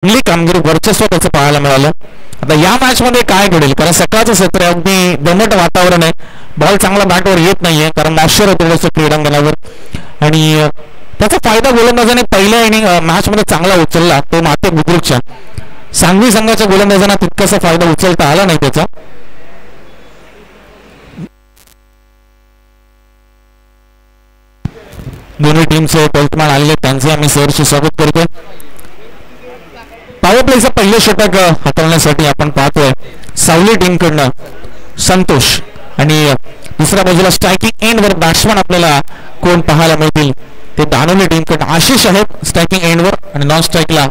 चांगली कामगिरी वर्चस्व त्याचं पाहायला मिळालं. आता या मॅच मध्ये काय घडेल, कारण सकाळचं सत्र अगदी दमट वातावरण आहे, बॉल चांगला बॅटवर येत नाहीये कारण मॉइश्चर होतं थोडंसं क्रीडांगणावर, आणि त्याचा फायदा गोलंदाजाने पहिल्या इनिंग मॅच मध्ये चांगला उचलला तो माते बुद्रुकच्या. सांगवी संघाच्या गोलंदाजांना तितकासा फायदा उचलता आला नाही त्याचा. दोन्ही टीमचे पलटमान आलेले त्यांचे आम्ही सहर्ष स्वागत करतोय. पॉवर प्लेचं पहिलं षटक हाताळण्यासाठी आपण पाहतोय सावली टीमकडनं संतोष, आणि दुसऱ्या बाजूला स्ट्रायकिंग एंडवर बॅट्समन आपल्याला कोण पाहायला मिळतील ते दानोली टीमकडनं आशिष आहेत स्ट्रायकिंग एंडवर, आणि नॉन स्ट्राईकला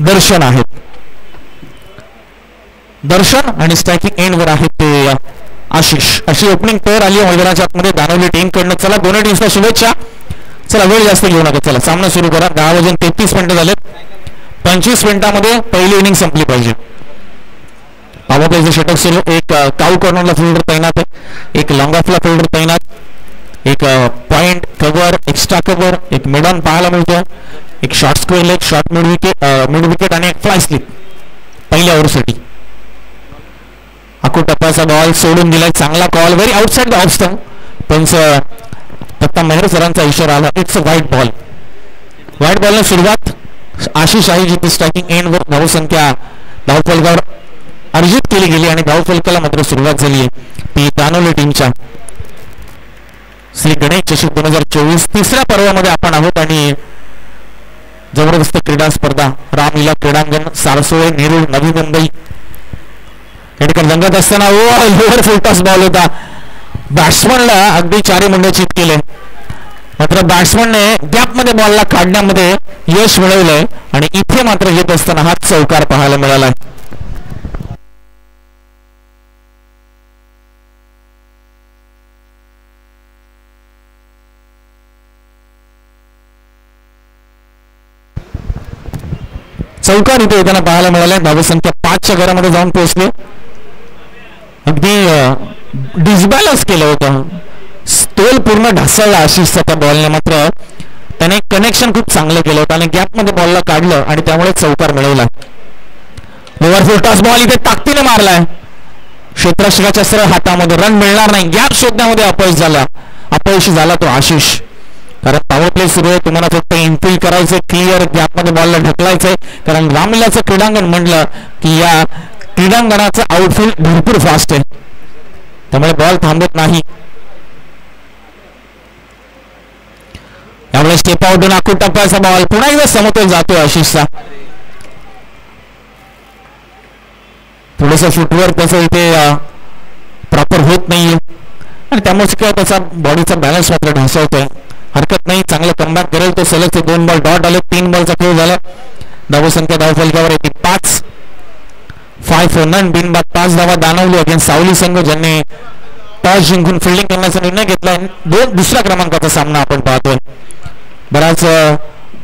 दर्शन आहेत. दर्शन आणि स्ट्रायकिंग एंडवर आहेत ते आशिष. अशी ओपनिंग पेअर आली आहे मैदानाच्या आतमध्ये दानोली टीमकडनं. चला दोन्ही टीम्सला शुभेच्छा. चला वेळ जास्त घेऊ नका, चला सामना सुरू करा. 10:33 झालेत. 25 मिनिटांमध्ये पहिली इनिंग संपली पाहिजे. पॉवर प्लेचं षटक सुरू. एक काऊ कॉर्नरला फिल्डर तैनात आहे, एक लॉंग ऑफला फिल्डर तैनात, एक पॉइंट कव्हर एक्स्ट्रा कव्हर, एक मिड ऑन पाहायला मिळतोय, एक short square leg, short mid wicket आणि एक फ्लाय स्लिप पहिल्या ओव्हरसाठी. अकू टप्प्याचा बॉल सोडून दिलाय, चांगला call, very outside the off stump, पण दत्ता मेहर सरांचा इशारा आला, it's a white ball. White बॉलने सुरुवात आशिष आहे जिथे स्ट्रायकिंग एंडवर धावसंख्या धावफलकावर अर्जित केली गेली आणि धावफलकाला मात्र सुरुवात झाली आहे ती दानोली टीमच्या. श्री गणेश चषक 2024 तिसऱ्या पर्वामध्ये आपण आहोत आणि जबरदस्त क्रीडा स्पर्धा रामलीला क्रीडांगण सारसोळे नेरूळ नवी मुंबई या ठिकाणी रंगत असताना लोअर फुल टॉस बॉल होता. बॅट्समनला अगदी चारी मुंडे चित केले, मात्र बॅट्समनने गॅपमध्ये बॉलला काढण्यामध्ये यश मिळवलंय आणि इथे मात्र येत असताना हा चौकार पाहायला मिळाला. चौकार इथे येताना पाहायला मिळाला. धावसंख्या 5च्या घरामध्ये जाऊन पोहोचले. अगदी डिसबॅलन्स केलं होतं, तोल पूर्ण ढासळला आशिषचा त्या बॉलने, मात्र त्याने कनेक्शन खूप चांगलं केलं होतं आणि गॅपमध्ये बॉलला काढलं आणि त्यामुळे चौकार मिळवला. लोअर फुल टॉस बॉल इथे ताकदीने मारलाय, क्षेत्ररक्षकाच्या सरळ हातामध्ये, रन मिळणार नाही, गॅप शोधण्यामध्ये अपयशी झाला तो आशिष. कारण पॉवर प्ले सुरू आहे, तुम्हाला फक्त इनफिल्ड करायचं, क्लिअर गॅपमध्ये बॉलला ढकलायचंय, कारण रामलीलाचं क्रीडांगण म्हटलं की या क्रीडांगणाचं आउटफील्ड भरपूर फास्ट आहे, त्यामुळे बॉल थांबत नाही. त्यामुळे स्टेप आउट होऊन आखू टप्प्याचा बॉल पुन्हा एकदा समतोल जातोय आशिषचा. थोडस फुटवर्क त्याचं इथे प्रॉपर होत नाहीये आणि त्यामुळे काय त्याचा बॉडीचा बॅलन्स मात्र ढासळतोय. हरकत नाही, चांगलं कमबॅक करेल तो. सलग 2 बॉल डॉट आले, 3 बॉलचा खेळ झाला. धावसंख्या धावफलकावर येते 5, 5 for none, बिनबाद 5 धावा दानवली अगेन्स्ट सावली संघ, ज्यांनी टॉस जिंकून फिल्डिंग करण्याचा निर्णय घेतला. दुसऱ्या क्रमांकाचा सामना आपण पाहतोय. बराच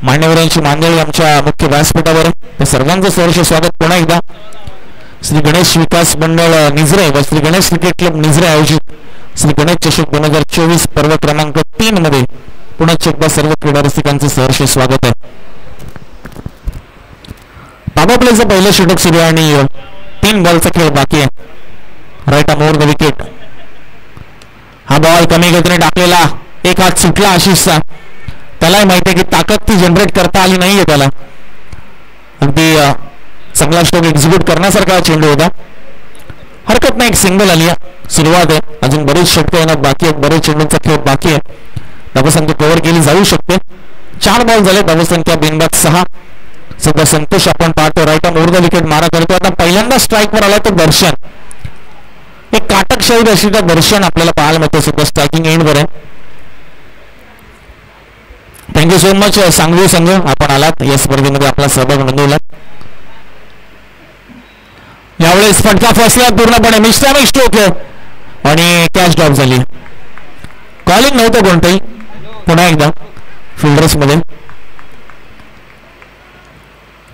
मान्यवरांची मांडळी आमच्या मुख्य व्यासपीठावर, त्या सर्वांचं सहर्ष स्वागत पुन्हा एकदा. श्री गणेश विकास मंडळ निजरे व श्री गणेश क्रिकेट क्लब निजरे आयोजित श्री गणेश चषक 2024 पर्व क्रमांक 3 मध्ये पुन्हा एकदा सर्व क्रीडा रसिकांचं सहर्ष स्वागत आहे. पॉवर प्लेचं पहिलं षटक सुरू आहे आणि 3 बॉलचा खेळ बाकी आहे. Right arm over the wicket. हा बॉल कमी गतीने टाकलेला, एक हात सुटला आशिषचा. त्यालाही माहिती आहे की ताकद ती जनरेट करता आली नाहीये त्याला. अगदी चांगला स्ट्रोक एक्झिक्यूट करण्यासारखा चेंडू होता. हरकत नाही, एक सिंगल आली आहे, सुरुवात आहे. अजून बरेच षटकं येणार बाकी आहेत, बरेच चेंडूंचा खेळ बाकी आहे. धावसंख्या कव्हर केली जाऊ शकते. 4 बॉल झाले, धावसंख्या बिनबाद 6. सध्या संतोष आपण पाहतो right arm over the wicket मारा करतो. आता पहिल्यांदा स्ट्राईकवर आला तो दर्शन, एक काटक शैली अशी त्या दर्शन आपल्याला पाहायला मिळतं. सध्या स्ट्रायकिंग एंडवर आहे. थँक्यू सो मच सांगवी संघ, आपण आलात या स्पर्धेमध्ये आपला सहभाग नोंदवला. यावेळेस फटका फसला पूर्णपणे, मिस्टेक स्ट्रोक आहे आणि कॅच ड्रॉप झाली. कॉलिंग नव्हतं कोणतंही. पुन्हा एकदा फिल्डर्स मध्ये,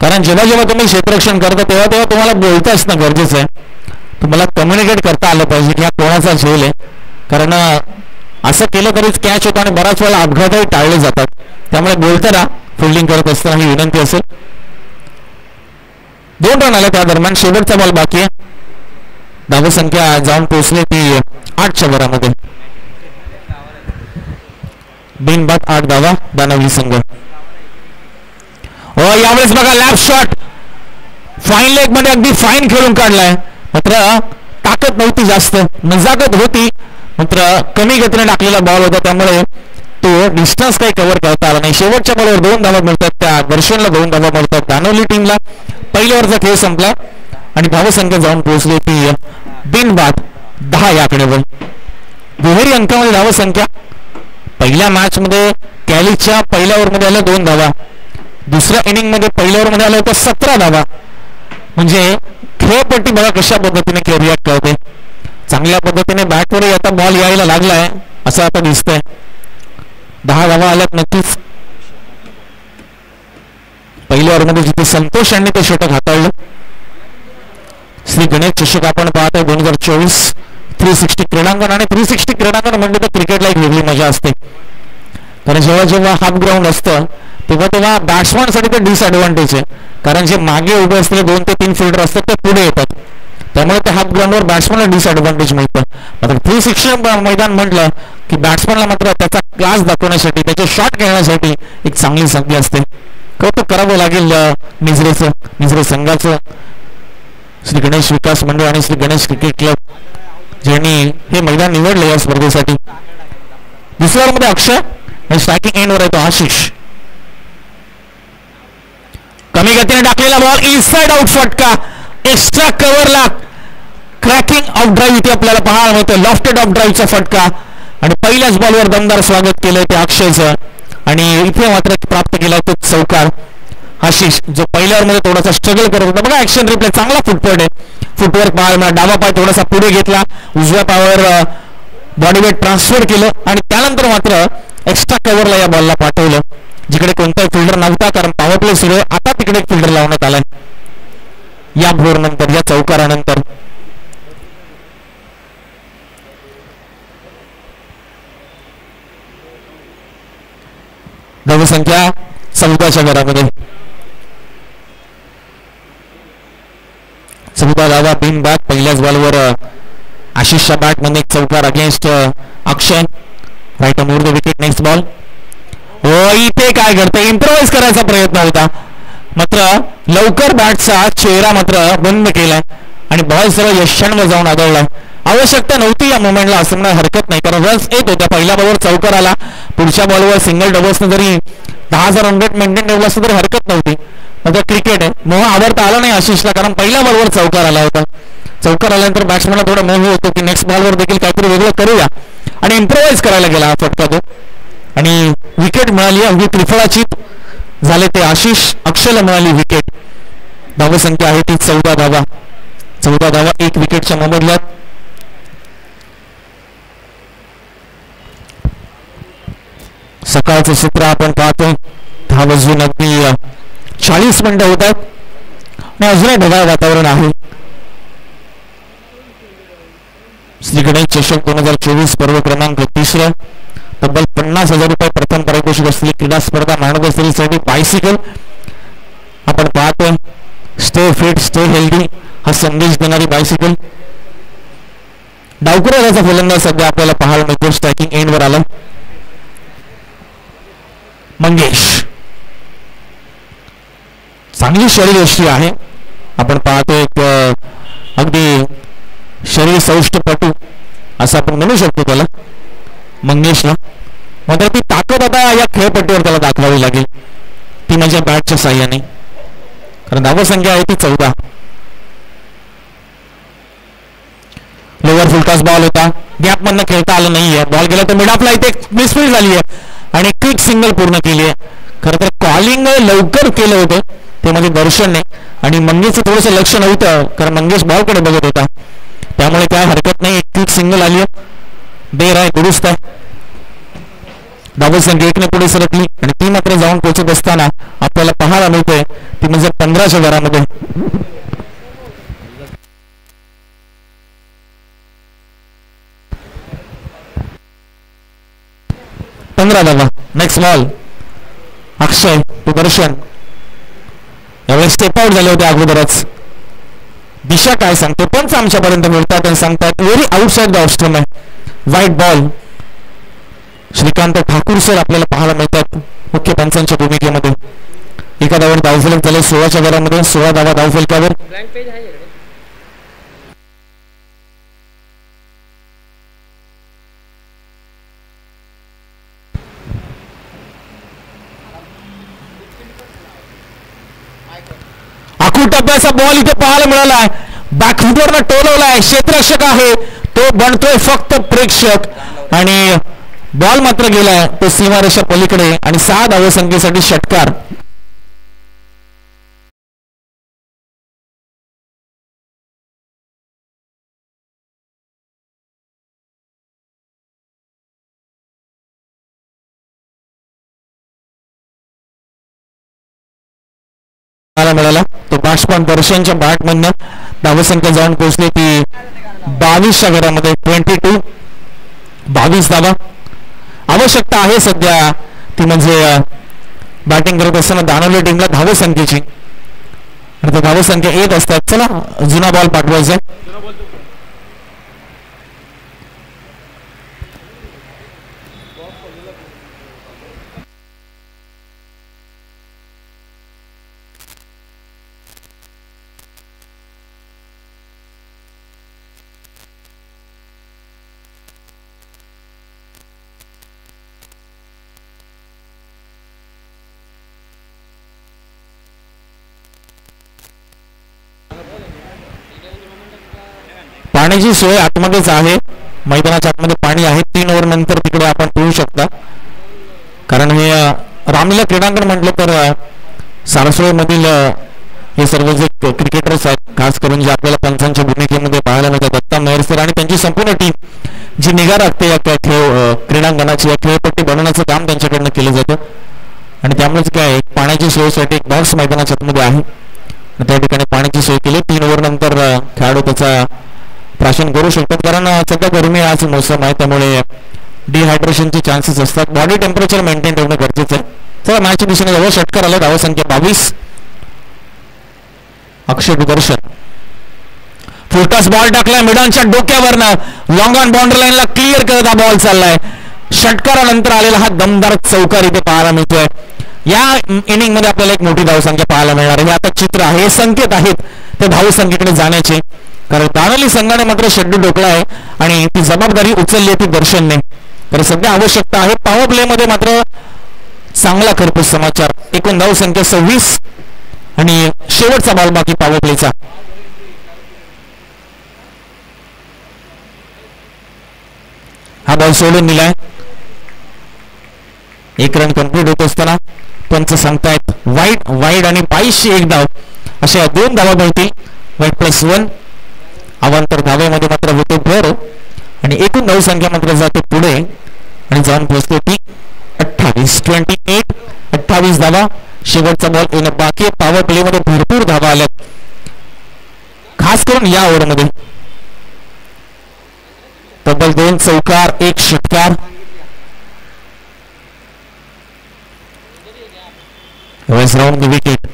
कारण जेव्हा जेव्हा तुम्ही क्षेत्ररक्षण करता तेव्हा तेव्हा तुम्हाला बोलता असणं गरजेचं आहे. तुम्हाला कम्युनिकेट करता आलं पाहिजे की हा कोणाचा झेल आहे, कारण असं केलं तरीच कॅच होतो आणि बराच वेळा अपघातही टाळले जातात. त्यामुळे बोलताना फिल्डिंग करत असताना ही विनंती असेल. 2 रन आले त्या दरम्यान. शेवटचा बॉल बाकी आहे. धावसंख्या जाऊन पोहोचली ती 8च्या वरामध्ये. बिनबाद 8 धावा दानवली संघ. यावेळेस बघा लॅप शॉट फाईन लेग मध्ये अगदी फाईन खेळून काढलाय. मात्र ताकद नव्हती जास्त, नजाकत होती, मात्र कमी गतीने टाकलेला बॉल होता त्यामुळे तो डिस्टन्स काही कव्हर करता आला नाही. शेवटच्या बॉलवर 2 धावा मिळतात. त्या दर्शनला 2 धावा मिळतात. दानवली टीमला पहिल्या ओव्हरचा खेळ संपला आणि धावसंख्या जाऊन पोहोचली ती बिनबाद 10 या आकड्यावर. दुहेरी अंकामध्ये धावसंख्या. पहिल्या मॅच मध्ये कॅलीच्या पहिल्या ओव्हरमध्ये आल्या 2 धावा. दुसऱ्या इनिंग मध्ये पहिल्या ओव्हरमध्ये आलं होतं 17 धावा. म्हणजे खेळपट्टी बघा कशा पद्धतीने रिॲक्ट करते. चांगल्या पद्धतीने बॅटवरही आता बॉल यायला लागलाय असं आता दिसतंय. 10 धावा आल्यात नक्कीच. पहिल्या ओव्हरमध्ये जिथे संतोष यांनी ते षटक हाताळलं. श्री गणेश चषक आपण पाहतोय 2024 360 क्रीडांगण. आणि 360 क्रीडांगण म्हणजे तर क्रिकेटला एक वेगळी मजा असते. कारण जेव्हा जेव्हा हाफ ग्राउंड असतं तेव्हा बॅट्समॅन साठी ते डिसएडव्हान्टेज आहे. कारण जे मागे उभे असलेले 2 ते 3 फिल्डर असतात ते पुढे येतात. त्यामुळे त्या हाफ ग्राउंडवर बॅट्समॅनला डिसएडव्हान्टेज मिळतं. मात्र 360 मैदान म्हटलं की बॅट्समॅनला मात्र त्याचा क्लास दाखवण्यासाठी, त्याचे शॉट खेळण्यासाठी एक चांगली संधी असते. कौतुक करावं लागेल निजरे संघाचं, श्री गणेश विकास मंडळ आणि श्री गणेश क्रिकेट क्लब ज्यांनी हे मैदान निवडले या स्पर्धेसाठी. दुसऱ्या ओव्हरमध्ये अक्षय आणि स्ट्रायकिंग एंडवर येतो आशिष. कमी गतीने टाकलेला बॉल इनसाइड आउट फटका. एक्स्ट्रा कव्हरला क्रॅकिंग ऑफ ड्राईव्ह इथे आपल्याला पाहायला मिळतं. लॉफ्टेड ऑफ ड्राईव्हचा फटका आणि पहिल्याच बॉलवर दमदार स्वागत केलंय ते अक्षयचं. आणि इथे मात्र प्राप्त केला तो चौकार आशिष, जो पहिल्या ओव्हरमध्ये थोडासा स्ट्रगल करत होता. बघा ऍक्शन रिप्ले चांगला फुटवर्क आहे. फुटवर्क पाहायला डावा पाय थोडासा पुढे घेतला, उजव्या पायावर बॉडी वेट ट्रान्सफर केलं आणि त्यानंतर मात्र एक्स्ट्रा कव्हरला या बॉलला पाठवलं जिकडे कोणताही फिल्डर नव्हता. कारण पॉवर प्ले सुरू आहे. आता तिकडे एक फिल्डर लावण्यात आलाय या भोर नंतर, या चौकारानंतर. धावसंख्या 14च्या घरामध्ये. 14 धावा बिनबाद. पहिल्याच बॉलवर आशिषच्या बॅट मध्ये एक चौकार against Akshay. Right more the wicket. Next ball. इथे काय करते, इम्प्रोवाइज करायचा प्रयत्न होता मात्र लवकर बॅटचा चेहरा मात्र बंद केलाय आणि बॉल सरळ यशांवर जाऊन आदळलाय. आवश्यकता नव्हती या मोमेंटला असं म्हणा हरकत नाही, कारण रन्स येत होत्या. पहिल्या बॉलवर चौकार आला, पुढच्या बॉलवर सिंगल डबल्सने जरी 10,000 रन रेट मेंटेन ठेवला असं तरी हरकत नव्हती. मात्र क्रिकेट आहे, मोह आवडता आला नाही आशिषला, कारण पहिल्या बॉलवर चौकार आला होता. चौकार आल्यानंतर बॅट्समॅनला थोडा मोह होतो की नेक्स्ट बॉलवर देखील काहीतरी वेगळं करूया आणि इम्प्रोवाइज करायला गेला हा फटका तो आणि विकेट मिळाली. अगदी त्रिफळाची झाले ते आशिष. अक्षयला मिळाली विकेट. धावसंख्या आहे ती 14 धावा. 14 धावा 1 विकेटच्या मोबदल्यात. सकाळचं सत्र आपण पाहतोय. 10 वाजून अगदी 40 मिनिटं होत आहेत आणि अजूनही ढगाळ वातावरण आहे. श्री गणेश चषक 2024 पर्व क्रमांक 3. तब्बल 50,000 रुपये प्रथम पारितोषिक असलेली क्रीडा स्पर्धा मॅन साठी बायसिकल आपण पाहतोय. स्टे फिट स्टे हेल्दी हा संदेश देणारी बायसिकल. डावकुराचा फलंदाज सध्या आपल्याला पाहायला मिळतो. स्ट्रायकिंग एंडवर आला मंगेश. चांगली शरीरयष्टी आहे. आपण पाहतोय एक अगदी शरीर सौष्ठपटू असं आपण म्हणू शकतो त्याला मंगेशला. मात्र ती ताकद आता या खेळपट्टीवर त्याला दाखवावी लागेल, ती माझ्या बॅटच्या साह्याने, कारण धावसंख्या आहे ती 14. लोअर फुलटॉस बॉल होता, गॅप मधनं खेळता आलं नाहीये. बॉल गेला तर मिड ऑफला इथे मिसफील्ड झाली आहे आणि क्विक सिंगल पूर्ण केली आहे. खरं तर कॉलिंग लवकर केलं होतं ते म्हणजे दर्शनने आणि मंगेशचं थोडंसं लक्ष नव्हतं, कारण मंगेश बॉलकडे बघत होता. त्यामुळे काय हरकत नाही, एक क्विक सिंगल आली आहे. बेर आहे, दुरुस्त आहे. धावसंख्या 1ने पुढे सरकली आणि ती मात्र जाऊन पोहोचत असताना आपल्याला पाहायला मिळतंय ती म्हणजे 15च्या घरामध्ये. 15 धावा. नेक्स्ट बॉल अक्षय टू दर्शन. यावेळी स्टेप आउट झाले होते अगोदरच. दिशा काय सांगते पंच आमच्यापर्यंत मिळतात आणि सांगतात very outside the off stump आहे. White ball. Shrikant Thakur sir आपल्याला पाहायला मिळतात मुख्य पंचांच्या भूमिकेमध्ये. एका धावावर धावफलक झाले 16च्या घरामध्ये. 16 धावा धावफलकावर. आखूड टप्प्याचा बॉल इथे पाहायला मिळाला आहे. बॅकफुटवरनं टोलवलाय. क्षेत्ररक्षक आहे तो बनतोय फक्त प्रेक्षक आणि बॉल मात्र गेलाय तो सीमारेषा पलीकडे आणि 6 धावसंख्येसाठी षटकार. मिळाला तो बाष्पन दर्शनच्या बॅट मधनं धावसंख्या जाऊन पोहोचली ती 22च्या घरामध्ये. 22 धावा आवश्यकता आहे सध्या ती म्हणजे बॅटिंग करत असताना दानवली टीमला धावसंख्येची आणि त्या धावसंख्या येत असतात. चला जुना बॉल पाठवायचा. पाण्याची सोय आतमध्येच आहे. मैदानाच्या आतमध्ये पाणी आहे. 3 ओव्हर नंतर तिकडे आपण पिऊ शकता कारण हे रामलीला क्रीडांगण म्हटलं तर सारसोळमधील हे सर्व जे क्रिकेटर्स आहेत खास करून जे आपल्याला पंचांच्या भूमिकेमध्ये पाहायला मिळतात दत्ता मेहरसर आणि त्यांची संपूर्ण टीम जी निगा राखते या क्रीडांगणाची या खेळपट्टी बनवण्याचं काम त्यांच्याकडनं केलं जातं आणि त्यामुळेच काय पाण्याची सोयीसाठी एक बॉक्स मैदानाच्या आतमध्ये आहे. त्या ठिकाणी पाण्याची सोय केली. 3 ओव्हर नंतर खेळाडू त्याचा प्राशन करू शकतात कारण सध्या गरमी आज मोसम आहे त्यामुळे डिहायड्रेशनचे चान्सेस असतात. बॉडी टेम्परेचर मेंटेन ठेवणं गरजेचं आहे. चला मॅचच्या दिशेने जवळ षटकार आला. धावसंख्या 22. अक्षय दर्शन फुलटॉस बॉल टाकलाय मिडॉनच्या डोक्यावरनं लॉंग ऑन बाउंड्री लाईनला क्लिअर करत हा बॉल चाललाय. षटकारानंतर आलेला हा दमदार चौकार इथे पाहायला मिळतोय. या इनिंग मध्ये आपल्याला एक मोठी धावसंख्या पाहायला मिळणार आहे. हे आता चित्र आहे. हे संकेत आहेत ते धावसंख्येकडे जाण्याचे कारण दानवली संघाने मात्र शेड्यूल ढोकला आहे आणि ती जबाबदारी उचलली ती दर्शनने. तर सध्या आवश्यकता आहे पॉवर प्ले मध्ये मात्र चांगला खरपूस समाचार. एकूण धावसंख्या 26 आणि शेवटचा बॉल बाकी पॉवर प्लेचा. हा बॉल सोडून दिलाय. 1 रन कंप्लीट होत असताना पंच सांगतायत वाईड आणि 22ची 1 धाव अशा 2 धावा मिळतील. वाईट +1 अवांतर धावेमध्ये मात्र होते भर आणि एकूण धावसंख्या मात्र जाते पुढे आणि जाऊन पोहोचते ती 28 धावा. शेवटचा बॉल येणं बाकी. पॉवर प्ले मध्ये भरपूर धावा आल्यात खास करून या ओव्हरमध्ये. तब्बल 2 चौकार 1 षटकार. यावेळेस राऊंड द विकेट.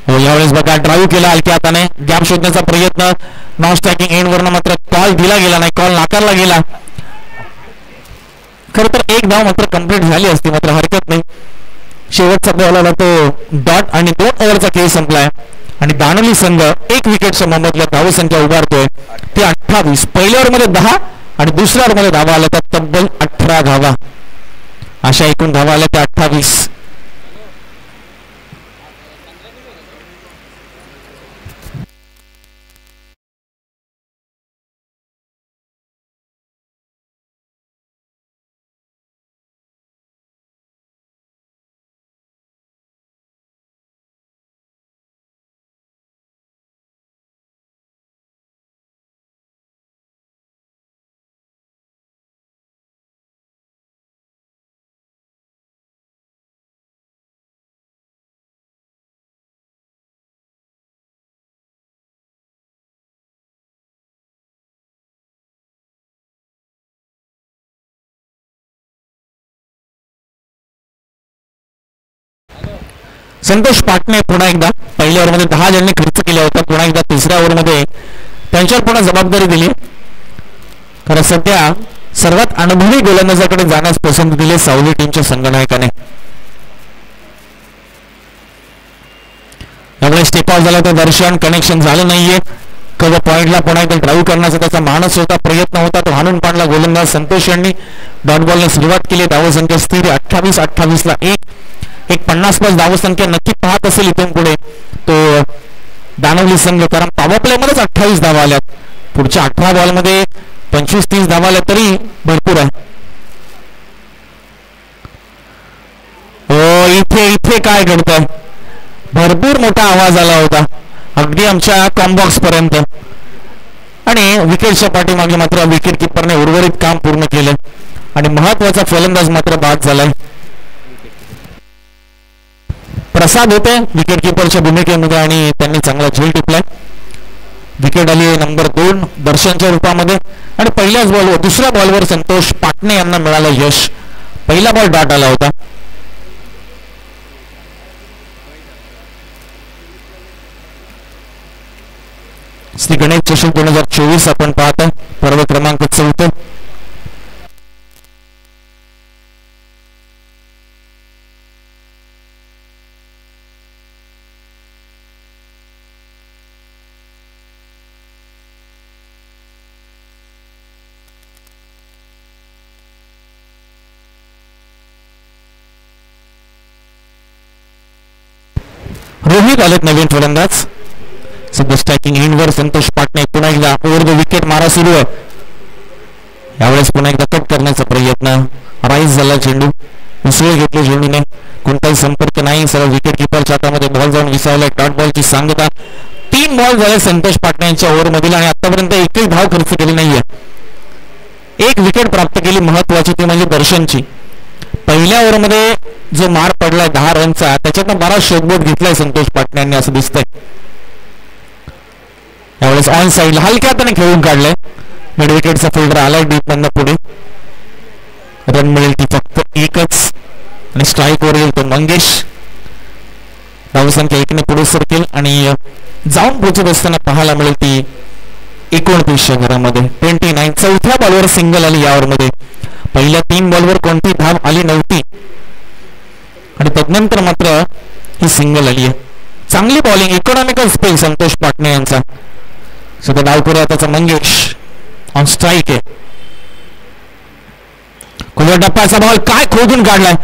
हो यावेळेस बघा ड्राईव्ह केला हलक्या हाताने. गॅप शोधण्याचा प्रयत्न. नॉन स्ट्रायकिंग एंड वरनं मात्र कॉल दिला गेला नाही. कॉल नाकारला गेला. खर तर 1 धाव मात्र कंप्लीट झाली असती मात्र हरकत नाही. शेवटचा बॉल आला तो डॉट आणि 2 ओव्हरचा खेळ संपलाय आणि दानवली संघ 1 विकेटच्या मोबदल्यात धावसंख्या उभारतोय ते 28. पहिल्या ओव्हरमध्ये 10 आणि दुसऱ्या ओव्हरमध्ये धावा आल्या त्या तब्बल 18 धावा. अशा एकूण धावा आल्या त्या 28. संतोष पाटणे पुन्हा एकदा पहिल्या ओव्हरमध्ये 10 जणांनी खर्च केला होता, पुन्हा एकदा तिसऱ्या ओव्हरमध्ये त्यांच्यावर पुन्हा जबाबदारी दिली. कारण सध्या सर्वात अनुभवी गोलंदाजाकडे जाण्यास पसंती दिली सावली टीमच्या संघनायकाने. यामुळे स्टेप आउट झाला तर दर्शन कनेक्शन झालं नाहीये. कव्हर पॉइंटला पुन्हा एकदा ड्राईव्ह करण्याचा त्याचा मानस होता, प्रयत्न होता, तो हाणून पाडला गोलंदाज संतोष यांनी. डॉट बॉलने सुरुवात केली. धावसंख्या स्थिर 28 ला 1. 50+ धावसंख्या नक्की पाहत असेल इथून पुढे तो दानवली संघ, कारण पॉवर प्ले मध्येच 28 धावा आल्यात. पुढच्या 18 बॉलमध्ये 25-30 धावा आल्या तरी भरपूर आहे. हो, इथे काय घडतंय? भरपूर मोठा आवाज आला होता अगदी आमच्या कॉम्बॉक्स पर्यंत, आणि विकेटच्या पाठीमागे मात्र विकेट किपरने उर्वरित काम पूर्ण केलं आणि महत्वाचा फलंदाज मात्र बाद झालाय. प्रसाद होते विकेट किपरच्या भूमिकेमध्ये आणि त्यांनी चांगला झेल टिपलाय. विकेट आली नंबर 2 दर्शनच्या रूपामध्ये आणि पहिल्याच बॉलवर दुसऱ्या बॉलवर संतोष पाटणे यांना मिळालं यश. पहिला बॉल डॉट आला होता. श्री गणेश चषक 2024 आपण पाहतोय, पर्व क्रमांक 4. रोहित आलेत नवीन फलंदाज. सध्या स्ट्रायकिंग एंडवर संतोष पाटणे. पुन्हा एकदा ओव्हर द विकेट मारा सुरू आहे. यावेळेस पुन्हा एकदा कट करण्याचा प्रयत्न. राईज झाला चेंडू, उसळी घेतली चेंडूने, कोणताही संपर्क नाही. सरळ विकेट किपरच्या हातामध्ये बॉल जाऊन विसावलाय. डॉट बॉलची सांगता. 3 बॉल झाले संतोष पाटणे यांच्या ओव्हर मधील आणि आतापर्यंत एकही धाव खर्च केली नाहीये. 1 विकेट प्राप्त केली महत्वाची, ती म्हणजे दर्शनची. पहिल्या ओव्हरमध्ये जो मार पडलाय 10 रनचा, त्याच्यातनं बराच शोधबोध घेतलाय संतोष पाटणे यांनी असं दिसतंय. यावेळेस ऑन साईडला हलक्या हाताने खेळून काढलंय. मिड विकेटचा फिल्डर आलाय डीप मधनं पुढे. रन मिळेल ती फक्त 1च आणि स्ट्राईक वर येईल तो मंगेश. धावसंख्या 1ने पुढे सरकेल आणि जाऊन पोहोचत असताना पाहायला मिळेल ती 29च्या घरामध्ये 29. चौथ्या बॉलवर सिंगल आली या ओव्हरमध्ये. पहिल्या 3 बॉलवर कोणती धाव आली नव्हती आणि तदनंतर मात्र ही सिंगल आली आहे. चांगली बॉलिंग, इकॉनॉमिकल स्पेल संतोष पाटणे यांचा. सध्या डाव करूया त्याचा मंगेश ऑन स्ट्राईक आहे. खुल्या टप्प्याचा बॉल काय खोदून काढलाय.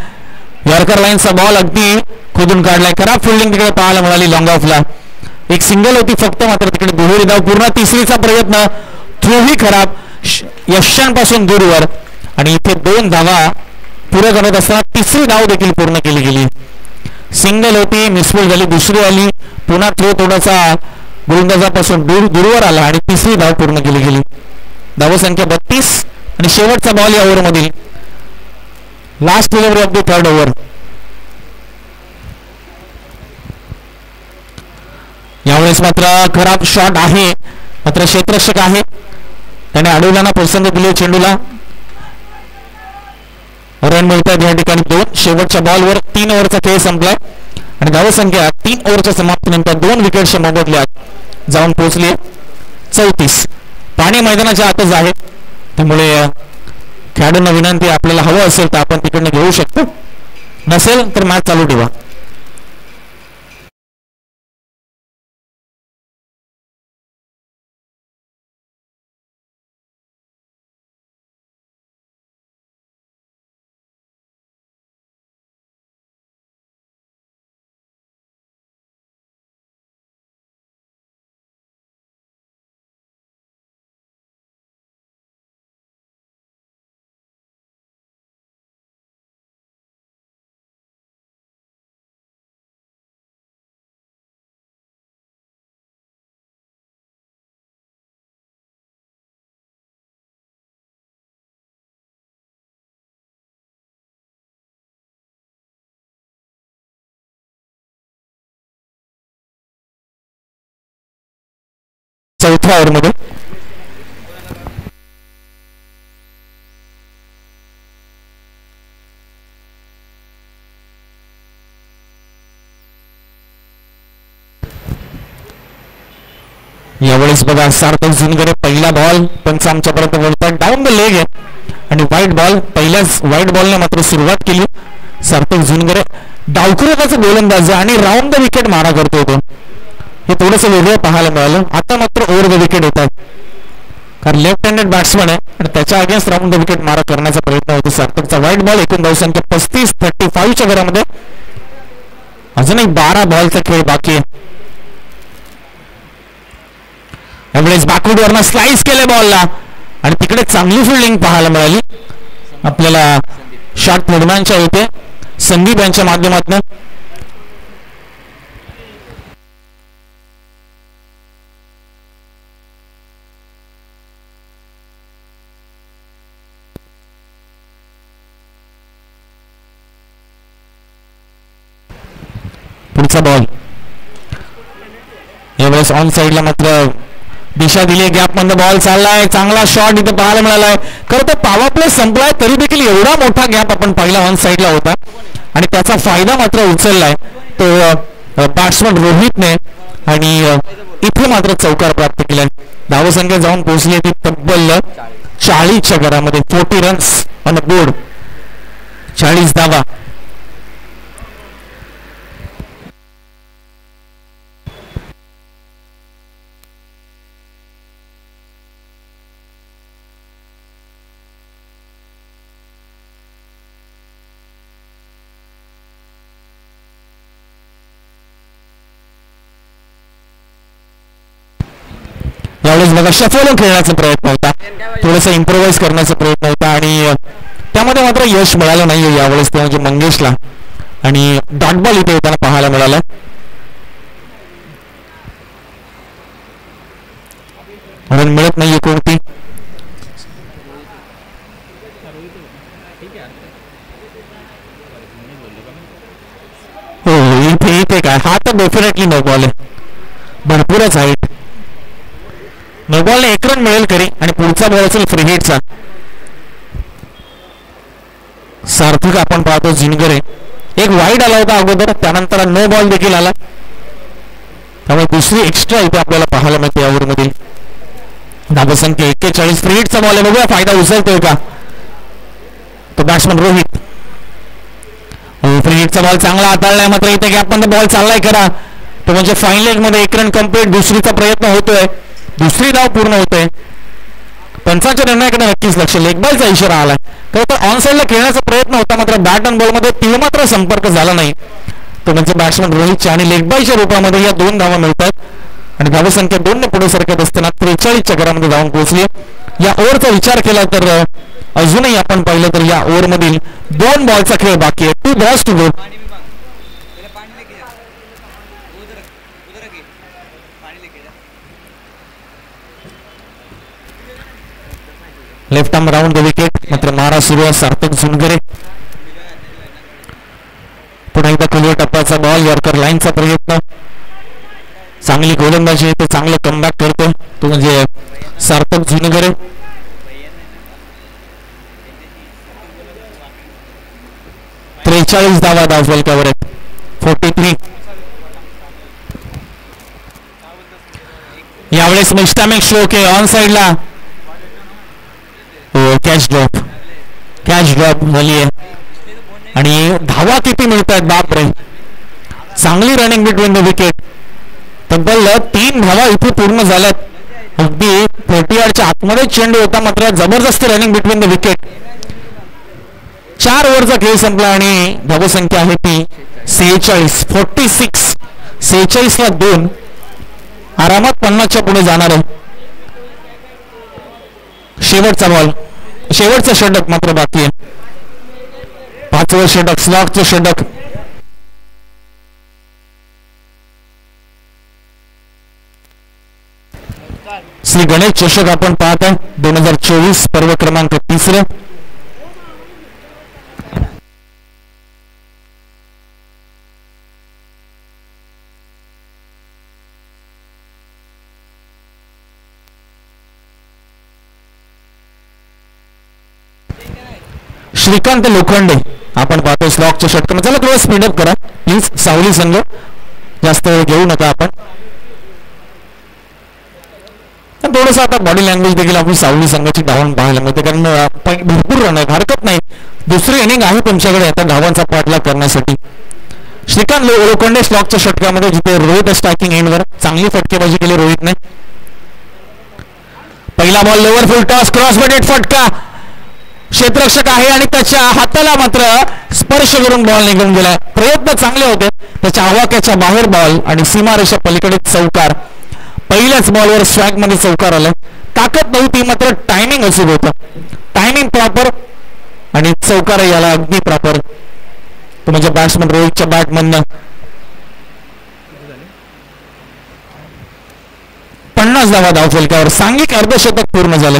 यॉर्कर लाईनचा बॉल अगदी खोदून काढलाय. खराब फिल्डिंग तिकडे पाहायला मिळाली. लॉंग ऑफला 1 सिंगल होती फक्त, मात्र तिकडे दुहेरी धाव पूर्ण. तिसरीचा प्रयत्न, थ्रोही खराब, यशांपासून दूरवर आणि इथे 2 धावा पुरे करत असताना तिसरी धाव देखील पूर्ण केली गेली. सिंगल होती, मिसफील्ड झाली, दुसरी आली, पुन्हा थ्रो थोडासा गोलंदाजापासून दूरवर आला आणि तिसरी धाव पूर्ण केली गेली. धावसंख्या 32 आणि शेवटचा बॉल या ओव्हर मधील. Last delivery of the 3rd over. यावेळेस मात्र खराब शॉट आहे, मात्र क्षेत्ररक्षक आहे, त्याने अडवल्याना पसंती दिली चेंडूला. रन मिळतात या ठिकाणी 2. शेवटच्या बॉलवर 3 ओव्हरचा खेळ संपलाय आणि धावसंख्या 3 ओव्हरच्या समाप्तीनंतर 2 विकेटच्या मोबदल्यात जाऊन पोहोचली 34. पाणी मैदानाच्या आतच आहे, त्यामुळे खेळाडूंना विनंती, आपल्याला हवं असेल तर आपण तिकडनं घेऊ शकतो, नसेल तर मॅच चालू ठेवा. चौथ्या ओव्हरमध्ये यावेळेस बघा सार्थक झुनगरे पहिला बॉल पंच आमच्यापर्यंत बोलतात डाऊन द लेग आहे आणि व्हाईट बॉल पहिल्याच व्हाईट बॉलने मात्र सुरुवात केली. सार्थक झुनगरे डावखुराचा गोलंदाज आहे आणि राऊंड द विकेट मारा करतो तो, हे थोडंसं वेगळं पाहायला मिळालं. आता मात्र ओव्हर द विकेट येतात कारण लेफ्ट हँडेड बॅट्समन आहे आणि त्याच्या अगेन्स्ट राऊंड द विकेट मारा करण्याचा प्रयत्न होतो सार्थकचा. व्हाईट बॉल एकूण धावसंख्या 35-35च्या घरामध्ये. अजूनही 12 बॉलचा खेळ बाकी आहे. यावेळेस बॅकवर्ड वरनं स्लाइस केले बॉलला आणि तिकडे चांगली फिल्डिंग पाहायला मिळाली आपल्याला. शॉट थोडम्यांच्या होते संदीप यांच्या माध्यमातून. पुढचा बॉल यावेळेस ऑन साइडला मात्र दिशा दिली. गॅप मध्ये बॉल चाललाय. चांगला शॉट इथे पाहायला मिळालाय. खरं तर पॉवर प्ले संपलाय तरी देखील एवढा मोठा गॅप आपण पहिला ऑन साइडला होता आणि त्याचा फायदा मात्र उचललाय तो बॅट्समन रोहितने आणि इथे मात्र चौकार प्राप्त केलाय. धावसंख्या जाऊन पोहोचली ती तब्बल 40च्या घरामध्ये. 40 रन्स ऑन द बोर्ड, 40 धावा. यावेळेस बघा शफल खेळण्याचा प्रयत्न होता, थोडंसं इम्प्रोवाइज करण्याचा प्रयत्न होता आणि त्यामध्ये मात्र यश मिळालं नाहीये यावेळेस ते म्हणजे मंगेशला. आणि डॉट बॉल इथे येताना पाहायला मिळाला. म्हणून मिळत नाहीये कोणती. हो इथे काय हा तर डेफिनेटली नो बॉल आहे. भरपूरच हाईट. नो बॉलने 1 रन मिळेल खरी आणि पुढचा बॉल असेल फ्री हिटचा. सार्थक आपण पाहतो झुनगरे एक वाईड आला होता अगोदर, त्यानंतर नो बॉल देखील आला, त्यामुळे दुसरी एक्स्ट्रा इथे आपल्याला पाहायला मिळते या ओव्हरमधील. धावसंख्या 41. फ्री हिटचा बॉल आहे, बघूया फायदा उचलतोय का तो बॅट्समन रोहित. फ्री हिटचा बॉल चांगला हाताळलाय मात्र इथे गॅप मध्ये बॉल चाललाय करा तो म्हणजे फाईन लेग मध्ये 1 रन कंप्लीट. दुसरीचा प्रयत्न होतोय, दुसरी धाव पूर्ण होते. पंचांच्या निर्णयाकडे नक्कीच लक्ष. लेग बॉलचा इशारा आलाय. खरं तर ऑन साइडला खेळण्याचा प्रयत्न होता मात्र बॅट अँड बॉल मध्ये तीळ मात्र संपर्क झाला नाही तो म्हणजे बॅट्समन रोहितच्या आणि लेग बॉलच्या रूपामध्ये या 2 धावा मिळतात आणि धावसंख्या 2 ने पुढे सरकत असताना 43च्या घरामध्ये धावून पोहोचली. या ओव्हरचा विचार केला तर अजूनही आपण पाहिलं तर या ओव्हरमधील 2 बॉलचा खेळ बाकी आहे. 2 balls to go. Left arm round the wicket मात्र मारा सुरू आहे. सार्थक झुनगरे पुन्हा एकदा खुल्या टप्प्याचा बॉल. यॉर्कर लाईनचा प्रयत्न. चांगली गोलंदाजी ते चांगलं कमबॅक करतो तो म्हणजे सार्थक झुनगरे. त्रेचाळीस धावा धावफलकावर आहेत. 43. यावेळेस मुस्तामिक शोके ऑन साइडला कॅच ड्रॉप झाली आहे आणि धावा किती मिळत आहेत बापरे. चांगली रनिंग बिटवीन द विकेट. तब्बल 3 धावा इथे पूर्ण झाल्यात. अगदी 40 यार्डच्या आतमध्ये चेंडू होता मात्र जबरदस्त रनिंग बिटवीन द विकेट. 4 ओव्हरचा खेळ संपला आणि धावसंख्या आहे ती 46. 46. 46ला 2 आरामात 50च्या पुढे जाणार आहे. शेवटचा बॉल, शेवटचा षटक मात्र बाकी आहे. 5वं षटक, स्लॉगचं षटक. श्री गणेश चषक आपण पाहत आहे 2024 पर्व क्रमांक 3. श्रीकांत लोखंडे आपण पाहतो स्लॉगच्या षटक. चला थोडं स्पीडअप करा प्लीज. सावली संघ जास्त वेळ घेऊ नका आपण. थोडंसं आता बॉडी लँग्वेज देखील आपली सावली संघाची धावण पाहायला मिळते, कारण भरपूर रन आहेत, हरकत नाही. दुसरी इनिंग आहे तुमच्याकडे आता धावांचा पाठलाग करण्यासाठी. श्रीकांत लोखंडे स्लॉकच्या षटकामध्ये, जिथे रोहित स्ट्रायकिंग एंडवर चांगली फटकेबाजी केली रोहितने. पहिला ball lower full toss, cross batted फटका, क्षेत्ररक्षक आहे आणि त्याच्या हाताला मात्र स्पर्श करून बॉल निघून गेला. प्रयत्न चांगले होते, त्याच्या आवाक्याच्या बाहेर बॉल आणि सीमारेषा पलीकडे चौकार. पहिल्याच बॉलवर स्वॅग मध्ये चौकार आला. ताकद नव्हती मात्र टायमिंग अचूक होतं, टायमिंग प्रॉपर आणि चौकार याला अगदी प्रॉपर. तो म्हणजे बॅट्समन रोहितच्या बॅटमधनं 50 धावा धावफलकावर. सांघिक अर्धशतक पूर्ण झाले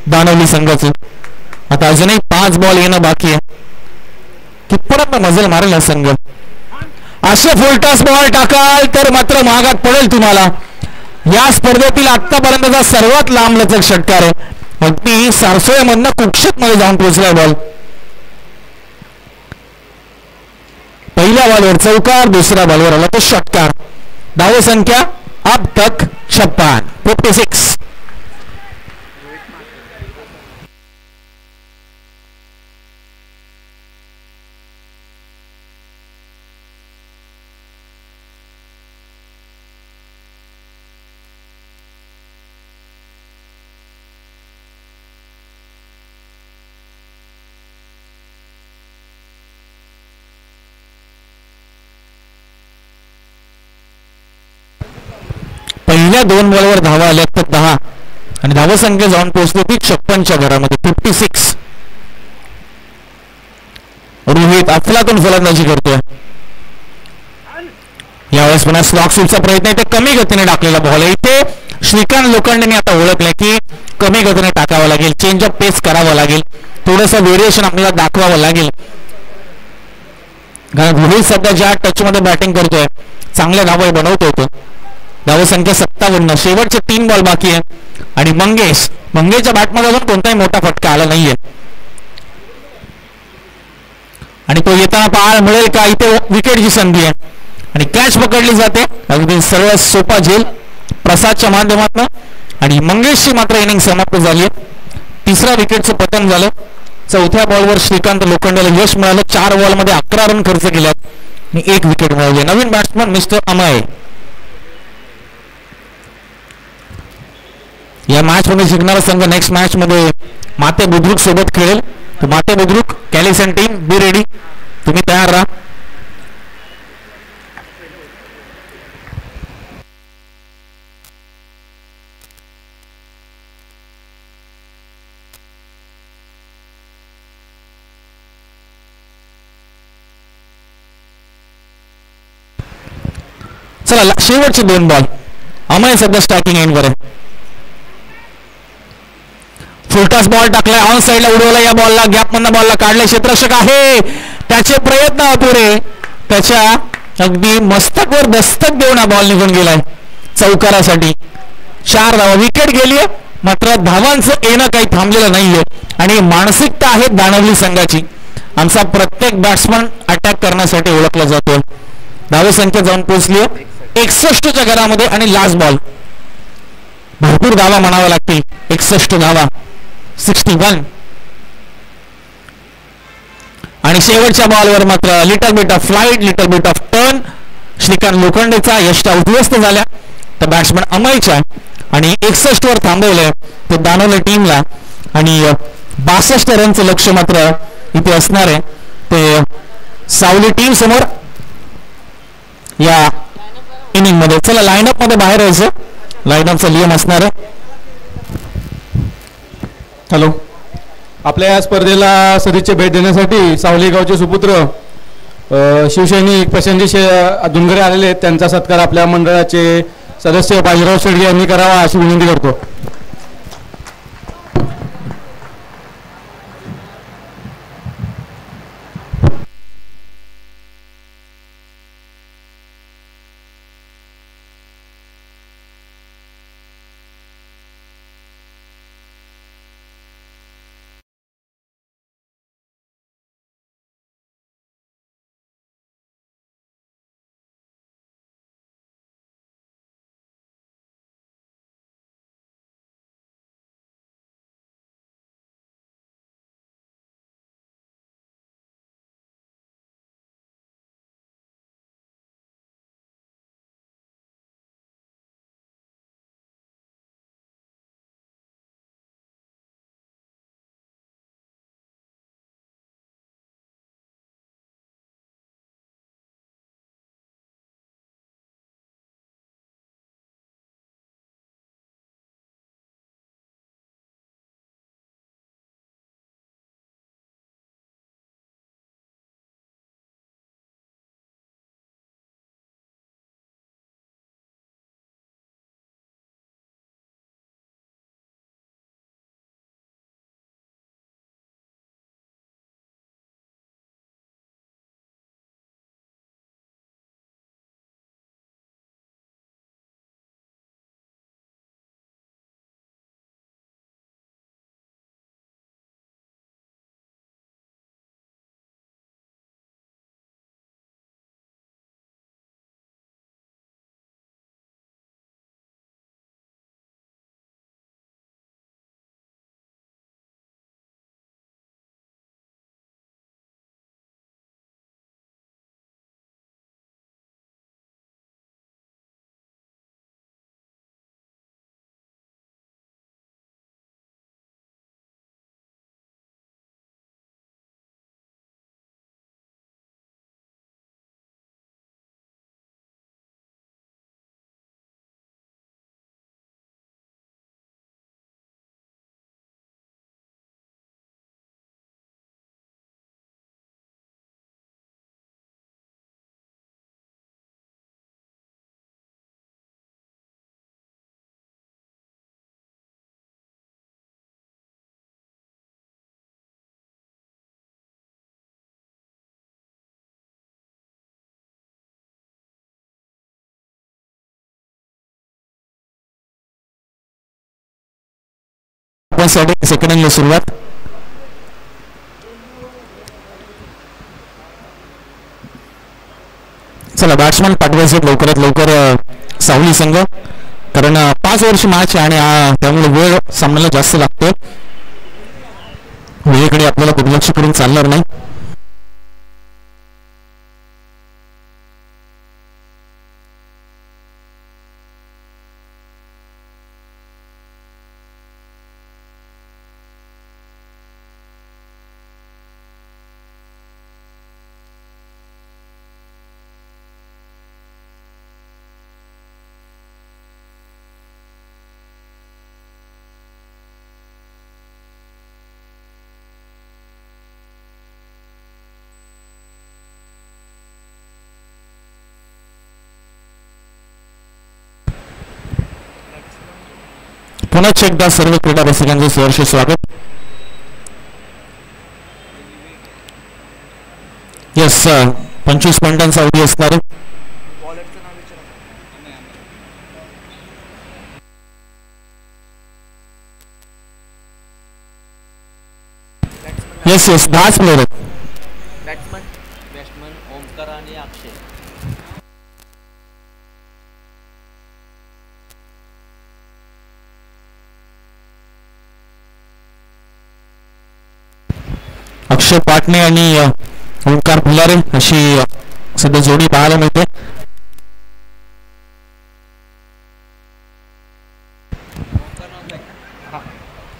दानवली संघाचे. आता अजूनही 5 बॉल येणं बाकी आहे. कितपर्यंत मजल मारेल हा संघ. असे फुलटॉस बॉल टाकाल तर मात्र महागात पडेल तुम्हाला. या स्पर्धेतील आतापर्यंतचा सर्वात लांब लचक षटकार आहे. अगदी सारसोळ्यामधनं कुक्षत मध्ये जाऊन पोहोचलाय बॉल. पहिल्या बॉलवर चौकार, दुसऱ्या बॉलवर आला तो षटकार. धाव संख्या अब तक 56. पहिल्या 2 बॉलवर धावा आल्या तर 10 आणि धावसंख्या जाऊन पोहोचली ती 56च्या घरामध्ये 56. रोहित अफलातून फलंदाजी करतोय. यावेळेस पुन्हा स्लॉक स्वीपचा प्रयत्न आहे, ते कमी गतीने टाकलेला बॉल आहे. इथे श्रीकांत लोखंडेने आता ओळखलं की कमी गतीने टाकावं लागेल, चेंज ऑफ पेस करावं लागेल, थोडंसं व्हेरिएशन आपल्याला दाखवावं लागेल. कारण रोहित सध्या ज्या टच मध्ये बॅटिंग करतोय चांगल्या धावा बनवतो होतो. धावसंख्या 57. शेवटचे 3 बॉल बाकी आहे आणि मंगेशच्या बॅटमध्ये अजून कोणताही मोठा फटका आला नाहीये आणि तो येताना पाहायला मिळेल का. इथे विकेटची संधी आहे आणि कॅच पकडली जाते. अगदी सरळ सोपा झेल प्रसादच्या माध्यमातून आणि मंगेशची मात्र इनिंग समाप्त झाली आहे. 3रा विकेटचं पतन झालं. 4थ्या बॉलवर श्रीकांत लोखंडेला यश मिळालं. 4 बॉलमध्ये 11 रन खर्च केल्यात आणि 1 विकेट मिळवले. नवीन बॅट्समन मिस्टर अमय. या मॅच मध्ये जिंकणारा संघ नेक्स्ट मॅच मध्ये माते बुद्रुक सोबत खेळेल. तो माते बुद्रुक कॅलिसन टीम बी रेडी, तुम्ही तयार राहा. चला शेवटचे 2 बॉल. अमय सध्या स्ट्रायकिंग एंडवर आहे. फुलटॉस बॉल टाकलाय, ऑन साइडला उडवला. या बॉलला गॅप मधनं बॉलला काढले. क्षेत्ररक्षक आहे, त्याचे प्रयत्न अपुरे. त्याच्या अगदी मस्तकवर दस्तक देऊन हा बॉल निघून गेलाय चौकारासाठी. 4 धावा. विकेट गेलीये मात्र धावांचं येणं काही थांबलेलं नाहीये आणि मानसिकता आहे दानवली संघाची. आमचा प्रत्येक बॅट्समन अटॅक करण्यासाठी ओळखला जातो. धावसंख्या जाऊन पोहोचली 61च्या घरामध्ये आणि लास्ट बॉल. भरपूर धावा म्हणाव्या लागतील. 61 धावा, 61. आणि शेवटच्या बॉलवर मात्र little bit of flight, little bit of turn Shrikant लोखंडेचा यष्टा उद्ध्वस्त झाल्या तर बॅट्समन अमयच्या आणि 61 वर थांबवलंय ते दानवली टीमला आणि 62 रनचं लक्ष मात्र इथे असणार आहे ते सावली टीम समोर या इनिंग मध्ये. चला लाईनअप मध्ये बाहेर यायचं, लाईनअपचा नियम असणार आहे. हॅलो, आपल्या या स्पर्धेला सदिच्छा भेट देण्यासाठी सावली गावचे सुपुत्र शिवसैनिक प्रशांतजी दुनगरे आलेले आहेत. त्यांचा सत्कार आपल्या मंडळाचे सदस्य बाजीराव शेडगे यांनी करावा अशी विनंती करतो. खेळण्यासाठी सेकंड इनिंगला सुरुवात. चला बॅट्समॅन पाठवायचे लवकरात लवकर सावली संघ, कारण 5 वर्ष मॅच आहे आणि त्यामुळे वेळ सामन्याला जास्त लागतोय. वेळेकडे आपल्याला दुर्लक्ष करून चालणार नाही. पुन्हा एकदा सर्व क्रीडा रसिकांचे सहर्ष स्वागत. येस 25 पॉइंटांचा अवधी असणार आहे. येस 10 प्लेयर आहेत. बॅट्समन ओमकार आणि अक्षय. अक्षय पाटणे आणि ओंकार फुलारे अशी सध्या जोडी पाहायला मिळते.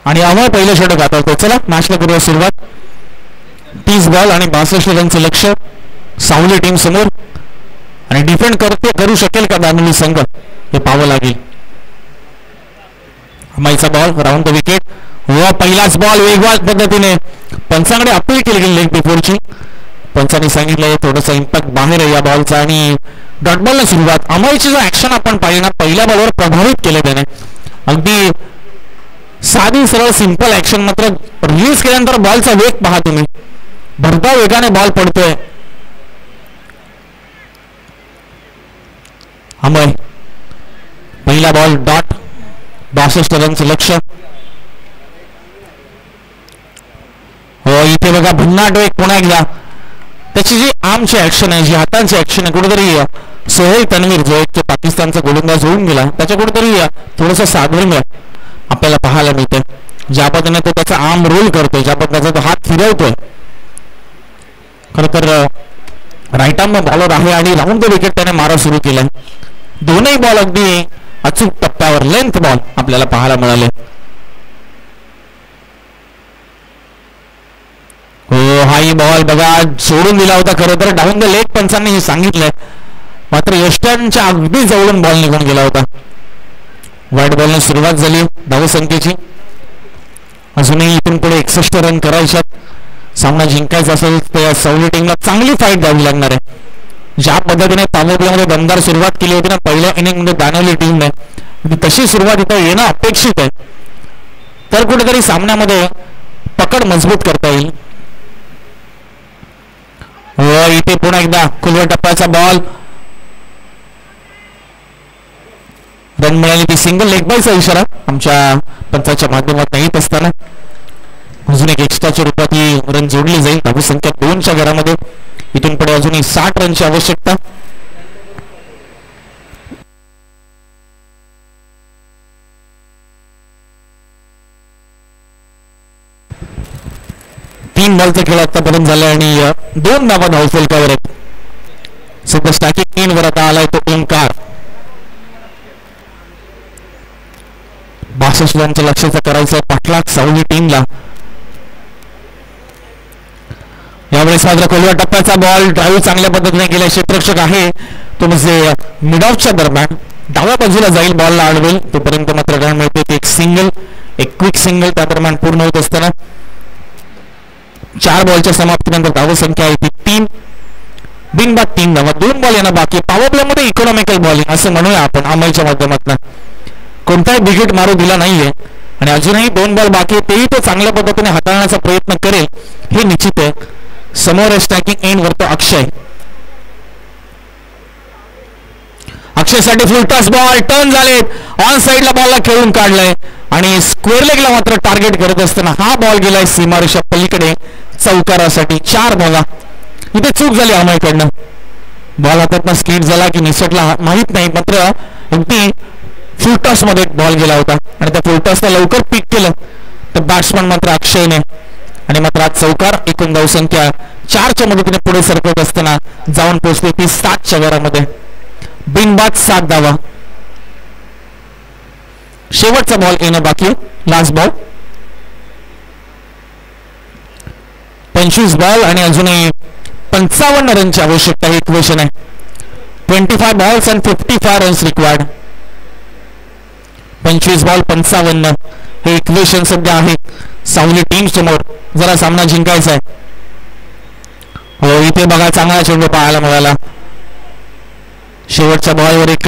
आणि अमोल पहिलं षटक आता. चला मॅचला करूया सुरुवात. 30 बॉल आणि 62 रनचं लक्ष सावली टीम समोर, आणि डिफेंड करू शकेल का दानवी संघ हे पाहावं लागेल. अमाईचा बॉल राऊंड द विकेट. व पहिलाच बॉल वेगवान पद्धतीने पंचांकडे अपील केली गेली लेग बिफोरची. पंचांनी सांगितलं थोडंसं इम्पॅक्ट बाहेर आहे या बॉलचा, आणि डॉट बॉलला सुरुवात. अमोलची जो ऍक्शन आपण पाहिलं ना, पहिल्या बॉलवर प्रभावित केलं त्याने. अगदी साधी सरळ सिंपल ऍक्शन, मात्र रिलीज केल्यानंतर बॉलचा वेग पहा तुम्ही, भरधाव वेगाने बॉल पडतोय. अमोल पहिला बॉल डॉट, 62 रनचं लक्ष. हो इथे बघा भन्नाट एक पुन्हा एकदा त्याची जी आर्मची ऍक्शन आहे, जी हातांची ऍक्शन आहे, कुठेतरी सोहेल तन्वीर जो एक पाकिस्तानचा गोलंदाज होऊन गेला त्याच्या कुठेतरी थोडंसं साधर्म्य आपल्याला पाहायला मिळतंय. ज्या पद्धतीने तो त्याचा आर्म रोल करतोय, ज्या पद्धतीने तो हात फिरवतोय. खरं तर राईट आर्म बॉलर आहे आणि राऊंड द विकेट त्याने मारा सुरू केलाय. दोनही बॉल अगदी अचूक टप्प्यावर लेंथ बॉल आपल्याला पाहायला मिळाले. हो हाही बॉल बघा सोडून दिला होता, खरं तर डाऊन द लेग पंचांनी हे सांगितलंय, मात्र यष्ट्यांच्या अगदी जवळून बॉल निघून गेला होता. वाईट बॉलने सुरुवात झाली धावसंख्येची. अजूनही इथून पुढे 61 रन करायच्यात. सामना जिंकायचा असेल तर सावली टीमला चांगली फाईट द्यावी लागणार आहे. ज्या पद्धतीने तालुक्यामध्ये दमदार सुरुवात केली होती ना पहिल्या इनिंगमध्ये दानवली टीमने, तशी सुरुवात इथं येणं अपेक्षित आहे, तर कुठेतरी सामन्यामध्ये पकड मजबूत करता येईल. व इथे पुन्हा एकदा खुलव्या टप्प्याचा बॉल, रन मिळाली ती सिंगल. लेग बायचा इशारा आमच्या पंचाच्या माध्यमातून येत असताना अजून एक एक्स्ट्राच्या रूपात ही रन जोडली जाईल. धावसंख्या 2च्या घरामध्ये. इथून पुढे अजूनही 60 रनची आवश्यकता. तीन बॉलचा खेळ आतापर्यंत झाला आणि 2 धावा धावफलकावर आहेत. सध्या स्टॅटिक इन वर आता आलाय तो ओंकार. 62 रनच्या लक्ष्याचा करायचा पाठलाग सावली टीमला. यावेळेस मात्र खोलव्या टप्प्याचा बॉल ड्राईव्ह चांगल्या पद्धतीने केला. क्षेत्ररक्षक आहे तो म्हणजे मिड ऑफच्या दरम्यान डाव्या बाजूला जाईल, बॉलला अडवेल तोपर्यंत मात्र रन मिळते. एक सिंगल, एक क्विक सिंगल त्या दरम्यान पूर्ण होत असताना 4 बॉलच्या समाप्तीनंतर धावसंख्या आहे ती 3. बिनबाद 3 धावा, 2 बॉल यांना बाकी. पॉवर प्ले मध्ये इकॉनॉमिकल बॉलिंग असं म्हणूया आपण अमलच्या माध्यमातून. कोणताही विकेट मारू दिला नाहीये आणि अजूनही 2 बॉल बाकी, तेही तो चांगल्या पद्धतीने हाताळण्याचा प्रयत्न करेल हे निश्चित आहे. समोर स्ट्रायकिंग एंड वर तो अक्षय. अक्षयसाठी फुल टॉस बॉल, टर्न झालेत, ऑन साइडला बॉलला खेळून काढलाय आणि स्क्वेअर लेगला मात्र टार्गेट करत असताना हा बॉल गेलाय सीमारेषा पलीकडे चौकारासाठी. 4 धावा. इथे चूक झाली अमयकडनं. बॉल हातात स्किड झाला की निसटला माहित नाही, मात्र अगदी फुलटॉस मध्ये बॉल गेला होता आणि त्या फुलटॉसला लवकर पिक केलं तर बॅट्समन मात्र अक्षयने आणि मात्र आज चौकार. एकूण धावसंख्या 4च्या मदतीने पुढे सरकत असताना जाऊन पोहोचली ती 7च्या घरामध्ये. बिनबाद 7 धावा. शेवटचा बॉल येणं बाकी. Last ball. 25 बॉल आणि अजूनही 55 रनची आवश्यकता. हे इक्वेशन आहे. 25 balls and 55 runs required. 25 ball 55 हे इक्वेशन सध्या आहे सावली टीम समोर. जरा सामना जिंकायचा आहे. हो, इथे बघा चांगला चेंडू पाहायला मिळाला. शेवटच्या बॉलवर एक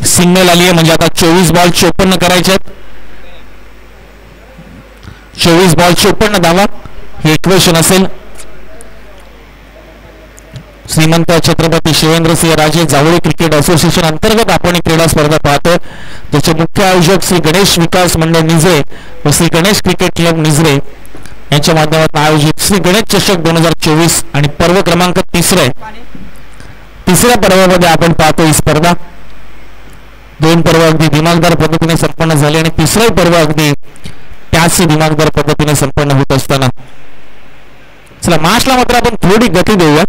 सिग्नल आली आहे, म्हणजे आता 24 बॉल 54 करायचे आहेत. 24 बॉल 54 धावा हे इक्वेशन असेल. श्रीमंत छत्रपती शिवेंद्रसिंह राजे जावळे क्रिकेट असोसिएशन अंतर्गत आपण एक क्रीडा स्पर्धा पाहतोय, त्याचे मुख्य आयोजक श्री गणेश विकास मंडळ निजरे व श्री गणेश क्रिकेट क्लब निजरे यांच्या माध्यमातून आयोजित श्री गणेश चषक 2024 आणि पर्व क्रमांक 3 आहे. 3ऱ्या पर्वामध्ये आपण पाहतो ही स्पर्धा. 2 पर्व अगदी दिमागदार पद्धतीने संपन्न झाले आणि 3रं पर्व अगदी त्याच दिमागदार पद्धतीने संपन्न होत असताना चला मॅचला मात्र आपण थोडी गती देऊया.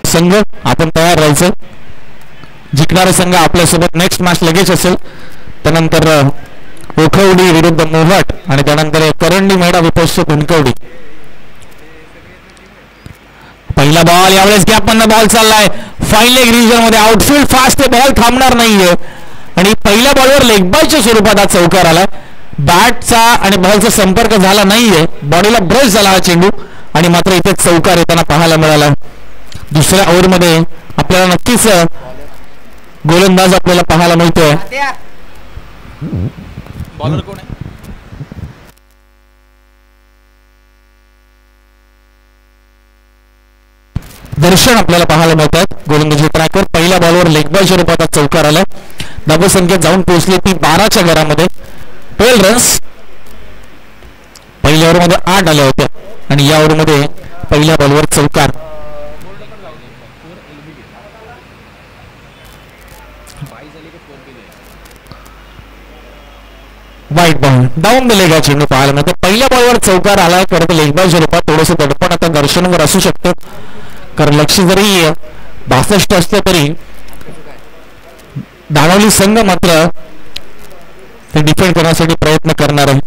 संघ आपण तयार राहायचं. जिंकणारा संघ आपल्यासोबत नेक्स्ट मॅच लगेच असेल. त्यानंतर ओखवडी विरुद्ध मोहाट आणि त्यानंतर करंडी मेढा विपक्ष कणकवडी. पहिला बॉल यावेळेस गॅप मधनं बॉल चाललाय फाईन लेग रिजन मध्ये. आउटफील्ड फास्ट बॉल थांबणार नाहीये आणि पहिल्या बॉलवर लेग बायच्या स्वरूपात हा चौकार आलाय. बॅटचा आणि बॉलचा संपर्क झाला नाहीये, बॉडीला ब्रश झाला हा चेंडू आणि मात्र इथे चौकार येताना पाहायला मिळाला. दुसऱ्या ओव्हरमध्ये आपल्याला नक्कीच गोलंदाज आपल्याला पाहायला मिळतोय. बॉलर कोण आहे? दर्शन आपल्याला पाहायला मिळतात गोलंदाजी ट्रॅकवर. पहिल्या बॉलवर लेग बॉल स्वरूपात चौकार आलाय. धावसंख्या जाऊन पोहोचली ती 12च्या घरामध्ये. 12 रन्स पहिल्या ओव्हरमध्ये 8 आले होते आणि या ओव्हरमध्ये पहिल्या बॉलवर चौकार. White ball down the leg चेंडू पाहायला मिळतो. पहिल्या बॉलवर चौकार आलाय परंतु लेग बॉल स्वरूपात थोडंसं दडपण आता दर्शनवर असू शकतं, कारण लक्ष जरी 62 असलं तरी दानवली संघ मात्र ते डिफेंड करण्यासाठी प्रयत्न करणार आहे.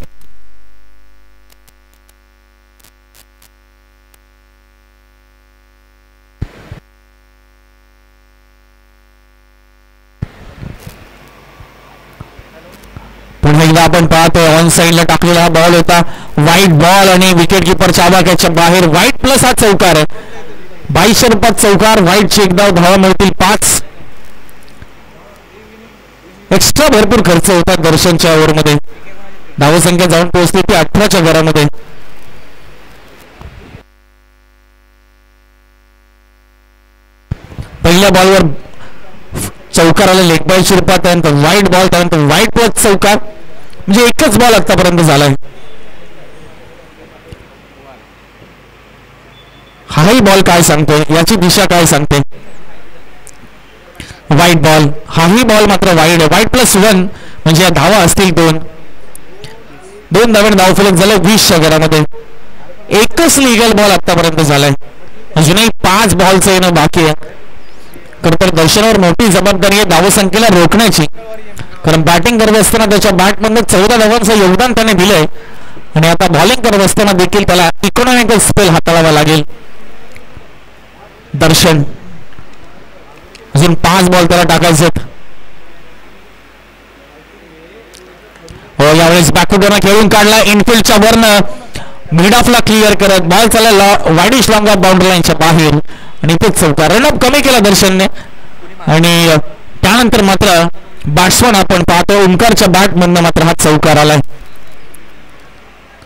पुन्हा एकदा आपण पाहतोय ऑन साइडला टाकलेला हा बॉल होता. व्हाईट बॉल आणि विकेट किपर चाबाक्याच्या बाहेर. व्हाईट प्लस हा चौकार आहे. 22 रूपात चौकार. व्हाईटची एकदा धावा मिळतील 5. एक्स्ट्रा भरपूर खर्च होता दर्शनच्या ओव्हरमध्ये. धावसंख्या जाऊन पोहोचली ती 18च्या घरामध्ये. पहिल्या बॉलवर चौकार आला लेग बॉल स्वरूपात. त्यानंतर व्हाईट बॉल, त्यानंतर व्हाईट प्लस चौकार, म्हणजे एकच बॉल आतापर्यंत झालाय. हाही बॉल काय सांगतोय, याची दिशा काय सांगते. व्हाईट बॉल, हाही बॉल मात्र वाईड आहे. व्हाईट प्लस 1 म्हणजे धावा असतील 2 धाव्याने धावफलक झालं 20च्या घरामध्ये. एकच लिगल बॉल आतापर्यंत झालाय. अजूनही 5 बॉलचं येणं बाकी आहे. खरं तर दर्शनावर मोठी जबाबदारी आहे धावसंख्येला रोखण्याची, कारण बॅटिंग करत असताना त्याच्या बॅटमधून 14 धावांचं योगदान त्याने दिलंय आणि आता बॉलिंग करत असताना देखील त्याला इकॉनॉमिकल स्पेल हाताळावा लागेल. दर्शन अजून 5 बॉल त्याला टाकायचे. हो, यावेळेस बॅकवर्डनं खेळून काढला इनफिल्डच्या वरनं. मिड ऑफला क्लिअर करत बॉल चालला वाईडिश लॉंग ऑफ बाउंड्री लाईनच्या बाहेर आणि तेच चौकार. रनअप कमी केला दर्शनने आणि त्यानंतर मात्र बॅट्समन आपण पाहतो ओंकारच्या बॅटमधनं मात्र हा चौकार आलाय.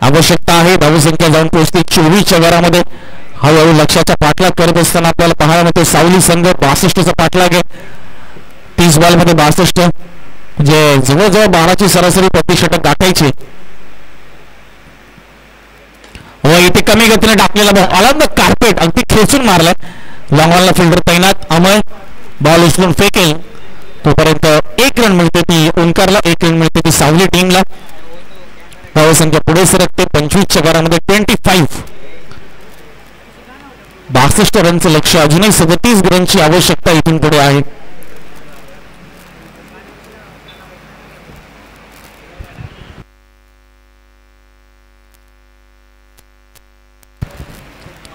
आवश्यकता आहे धावसंख्या जाऊन पोहोचते 24च्या घरामध्ये. हळूहळू लक्षाचा पाठलाग करत असताना आपल्याला पाहायला मिळतो सावली संघ 62चा पाठलाग आहे. 30 बॉलमध्ये 62, म्हणजे जवळजवळ 12ची सरासरी प्रतिषटक गाठायची. व इथे कमी गतीने टाकलेला बॉल आला ना कार्पेट, अगदी खेचून मारलाय. लॉंग ऑनला फिल्डर तैनात. अमय बॉल उचलून फेकेल तोपर्यंत 1 रन मिळते ती ओंकारला, 1 रन मिळते ती सावली टीमला. धावसंख्या पुढे सरकते 25च्या घरामध्ये 25. 62 रनचं लक्ष, अजूनही 37 रनची आवश्यकता इथून पुढे आहे.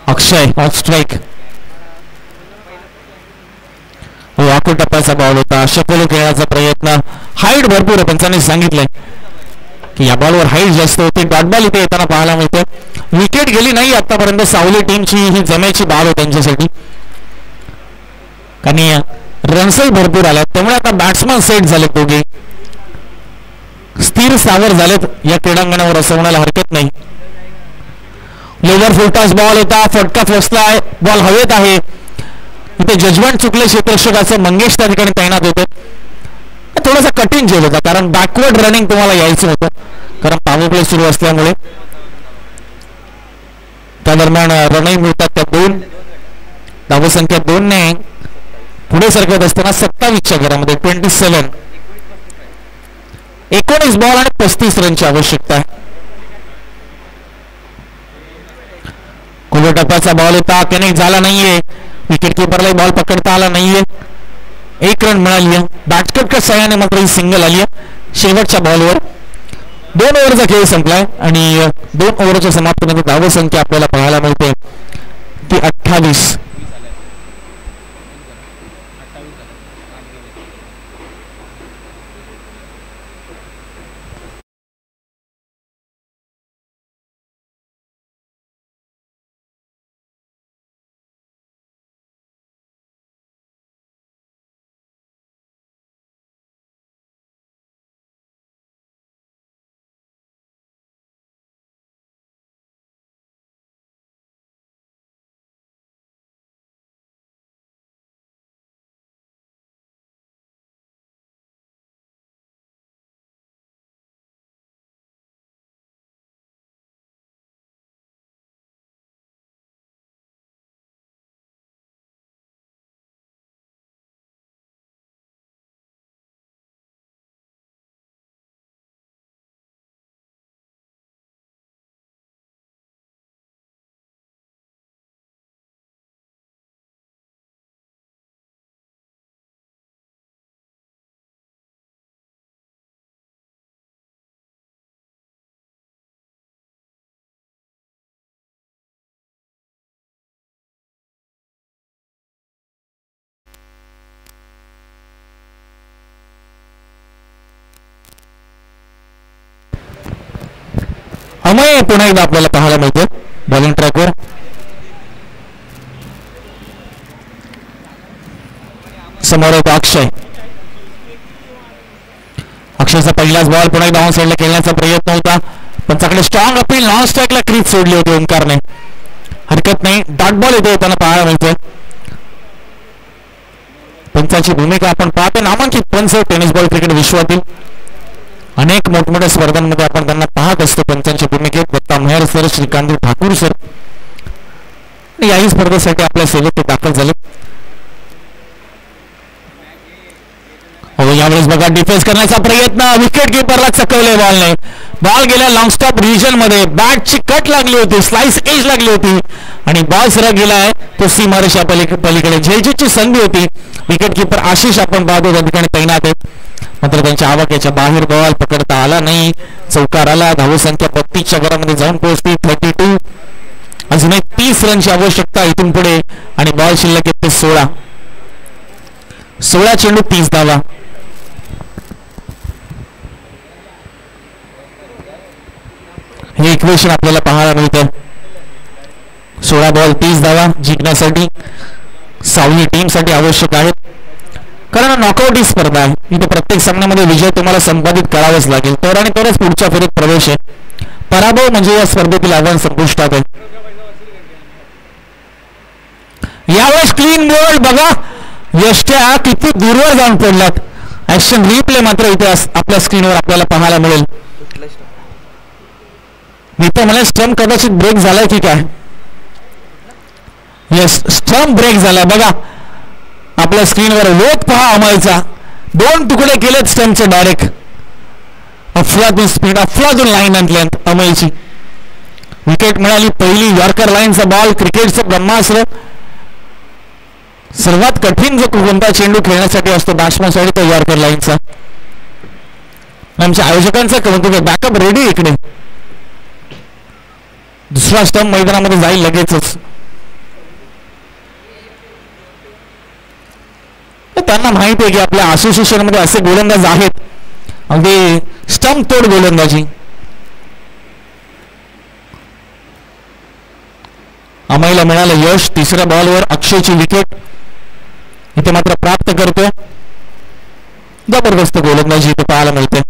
Akshay of strike. वाकूळ टप्प्याचा बॉल होता. शफल खेळण्याचा प्रयत्न. हाईट भरपूर आहे, पंचांनी सांगितलंय की या बॉलवर हाईट जास्त होती. डॉट बॉल इथे येताना पाहायला मिळते. विकेट गेली नाही आतापर्यंत. सावली टीमची ही जमेची बाब आहे त्यांच्यासाठी, आणि रन्सही भरपूर आल्या. त्यामुळे आता बॅट्समन सेट झाले, दोघे स्थिर सावर झालेत या क्रीडांगणावर असं म्हणायला हरकत नाही. लोवर फुलटॉस बॉल होता. फटका फसलाय. बॉल हवेत आहे. इथे जजमेंट चुकले क्षेत्ररक्षकाचं. मंगेश त्या ठिकाणी तैनात होते. थोडासा कठीण झेल होता, कारण बॅकवर्ड रनिंग तुम्हाला यायचं होतं, कारण पॉवर प्ले सुरू असल्यामुळे. त्या दरम्यान रनही मिळतात. त्या 2 धावसंख्या 2 ने पुढे सरकत असताना 27च्या घरामध्ये 27. 19 बॉल आणि 35 रनची आवश्यकता आहे. खुल्या टप्प्याचा बॉल होता. कनेक्ट झाला नाहीये. विकेट किपरला बॉल पकडता आला नाहीये. 1 रन मिळाली. बॅटकटच्या सहाय्याने मात्र ही सिंगल आली शेवटच्या बॉलवर. 2 ओव्हरचा खेळ संपलाय आणि 2 ओव्हरच्या समाप्तीनंतर धावसंख्या आपल्याला पाहायला मिळते ती 28. अमय पुन्हा एकदा आपल्याला पाहायला मिळतो बॉलिंग ट्रॅकवर. समोर होता अक्षय. अक्षयचा पहिलाच बॉल पुन्हा एकदा ऑन साईडला खेळण्याचा प्रयत्न होता. पंचाकडे स्ट्रॉंग अपील. नॉन स्ट्राईकला क्रीज सोडली होती ओंकारने. हरकत नाही. डॉट बॉल येतो येताना पाहायला मिळतोय. पंचाची भूमिका आपण पाहतो. नामांकित पंच टेनिस बॉल क्रिकेट विश्वातील अनेक मोठमोठ्या स्पर्धांमध्ये आपण त्यांना पाहत असतो. पंचांच्या भूमिकेत दत्ता मेहर सर, श्रीकांत ठाकूर सर याही स्पर्धेसाठी आपल्या सेवेत ते दाखल झाले. यावेळेस बघा डिफेन्स करण्याचा प्रयत्न. विकेट किपरला चकवले बॉलने. बॉल गेला लॉंग स्टॉप रिजन मध्ये. बॅटची कट लागली होती, स्लाइस एज लागली होती आणि बॉल सरळ गेलाय तो सीमारेषा पलीकडे. झेलची संधी होती. विकेट किपर आशिष आपण पाहतो त्या ठिकाणी तैनात आहेत, मात्र त्यांच्या आवाक्याच्या बाहेर बॉल पकडता आला नाही. चौकार आला. धावसंख्या 32च्या घरामध्ये जाऊन पोहोचली 32. अजून 30 रनची आवश्यकता इथून पुढे आणि बॉल शिल्लक येते 16. 16 चेंडू 30 धावा. हे इक्वेशन आपल्याला पाहायला मिळतं. 16 बॉल 30 धावा जिंकण्यासाठी सावली टीम साठी आवश्यक आहेत, कारण नॉकआउट ही स्पर्धा आहे. इथे प्रत्येक सामन्यामध्ये विजय तुम्हाला संपादित करावाच लागेल, तर आणि तरच पुढच्या फेरीत प्रवेश आहे. पराभव म्हणजे या स्पर्धेतील आव्हान संपुष्टात आहे. यावेळेस क्लीन बोल्ड बघा. यष्ट्या किती दूरवर जाऊन पडल्यात. ऍक्शन रिप्ले मात्र इथे आपल्या स्क्रीनवर आपल्याला पाहायला मिळेल. मी तर मला स्टंप कदाचित ब्रेक झालाय की काय. येस, स्टंप ब्रेक झालाय बघा आपल्या स्क्रीनवर. वेग पहा अमयचा, 2 तुकडे केलेत स्टंपचे डायरेक्ट. अफलातून स्पीड, अफलातून लाईन अँड लेंथ अमयची. विकेट मिळाली पहिली. यॉर्कर लाईनचा बॉल, क्रिकेटचं ब्रह्मास्त्र. सर्वात कठीण जो कोणता चेंडू खेळण्यासाठी असतो बॅट्समनसाठी तो यॉर्कर लाईनचा. आमच्या आयोजकांचा कौतुक, बॅकअप रेडी इकडे. दुसरा स्टंप मैदानामध्ये जाईल लगेचच. त्यांना माहिती आहे की आपल्या असोसिएशन मध्ये असे गोलंदाज आहेत, अगदी स्टंप तोड गोलंदाजी. अमयला मिळालं यश. तिसऱ्या बॉलवर अक्षयची विकेट इथे मात्र प्राप्त करतोय. जबरदस्त गोलंदाजी इथे पाहायला मिळते.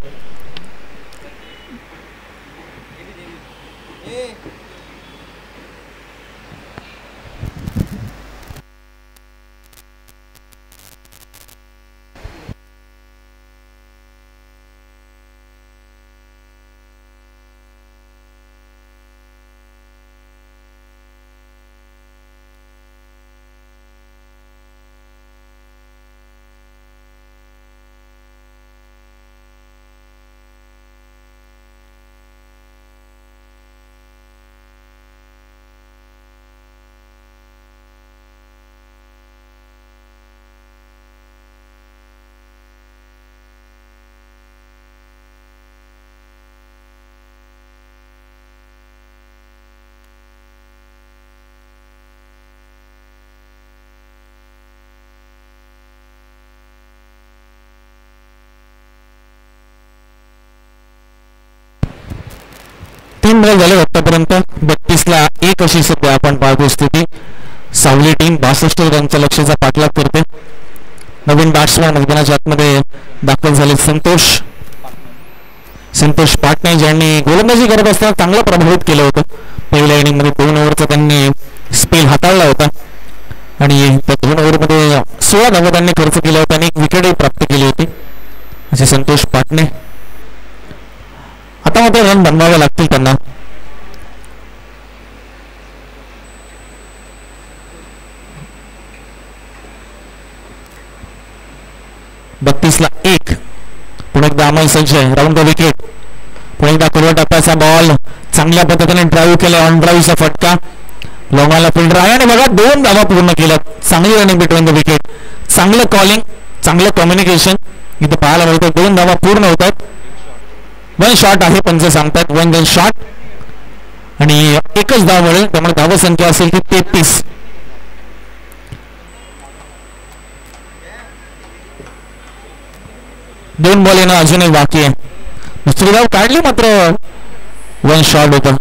तीन बॉल झाले आतापर्यंत. 32ला 1 अशी सध्या आपण पाहतो स्थिती. सावली टीम 62 रनच्या लक्ष्याचा पाठलाग करते. नवीन बॅट्समॅन मैदानाच्या आतमध्ये दाखल झाले संतोष पाटणे, ज्यांनी गोलंदाजी करत असताना चांगलं प्रभावित केलं होतं. पहिल्या इनिंगमध्ये 2 ओव्हरचा त्यांनी स्पेल हाताळला होता आणि त्या 2 ओव्हरमध्ये 16 धावा त्यांनी खर्च केला होता आणि 1 विकेटही प्राप्त केली होती असे संतोष पाटणे. आता मात्र रन बनवावे लागतील त्यांना. ला 1. पुन्हा एकदा Amay Sanjay round the wicket. पुन्हा एकदा पूर्व टप्प्याचा बॉल चांगल्या पद्धतीने ड्राईव्ह केला. ऑन ड्राईव्हचा फटका. लॉंगाला फिल्डर आहे आणि बघा 2 धावा पूर्ण केल्या. चांगली रनिंग बिटवीन द विकेट. चांगलं कॉलिंग, चांगलं कम्युनिकेशन इथे पाहायला मिळतं. 2 धावा पूर्ण होत आहेत. 1 शॉट आहे पंच सांगतात. 1 रन शॉट आणि 1च धाव मिळेल. त्यामुळे धाव संख्या असेल ती 33. दोन बॉल येणं अजूनही बाकी आहे. दुसरी धाव काढली मात्र 1 शॉट होता.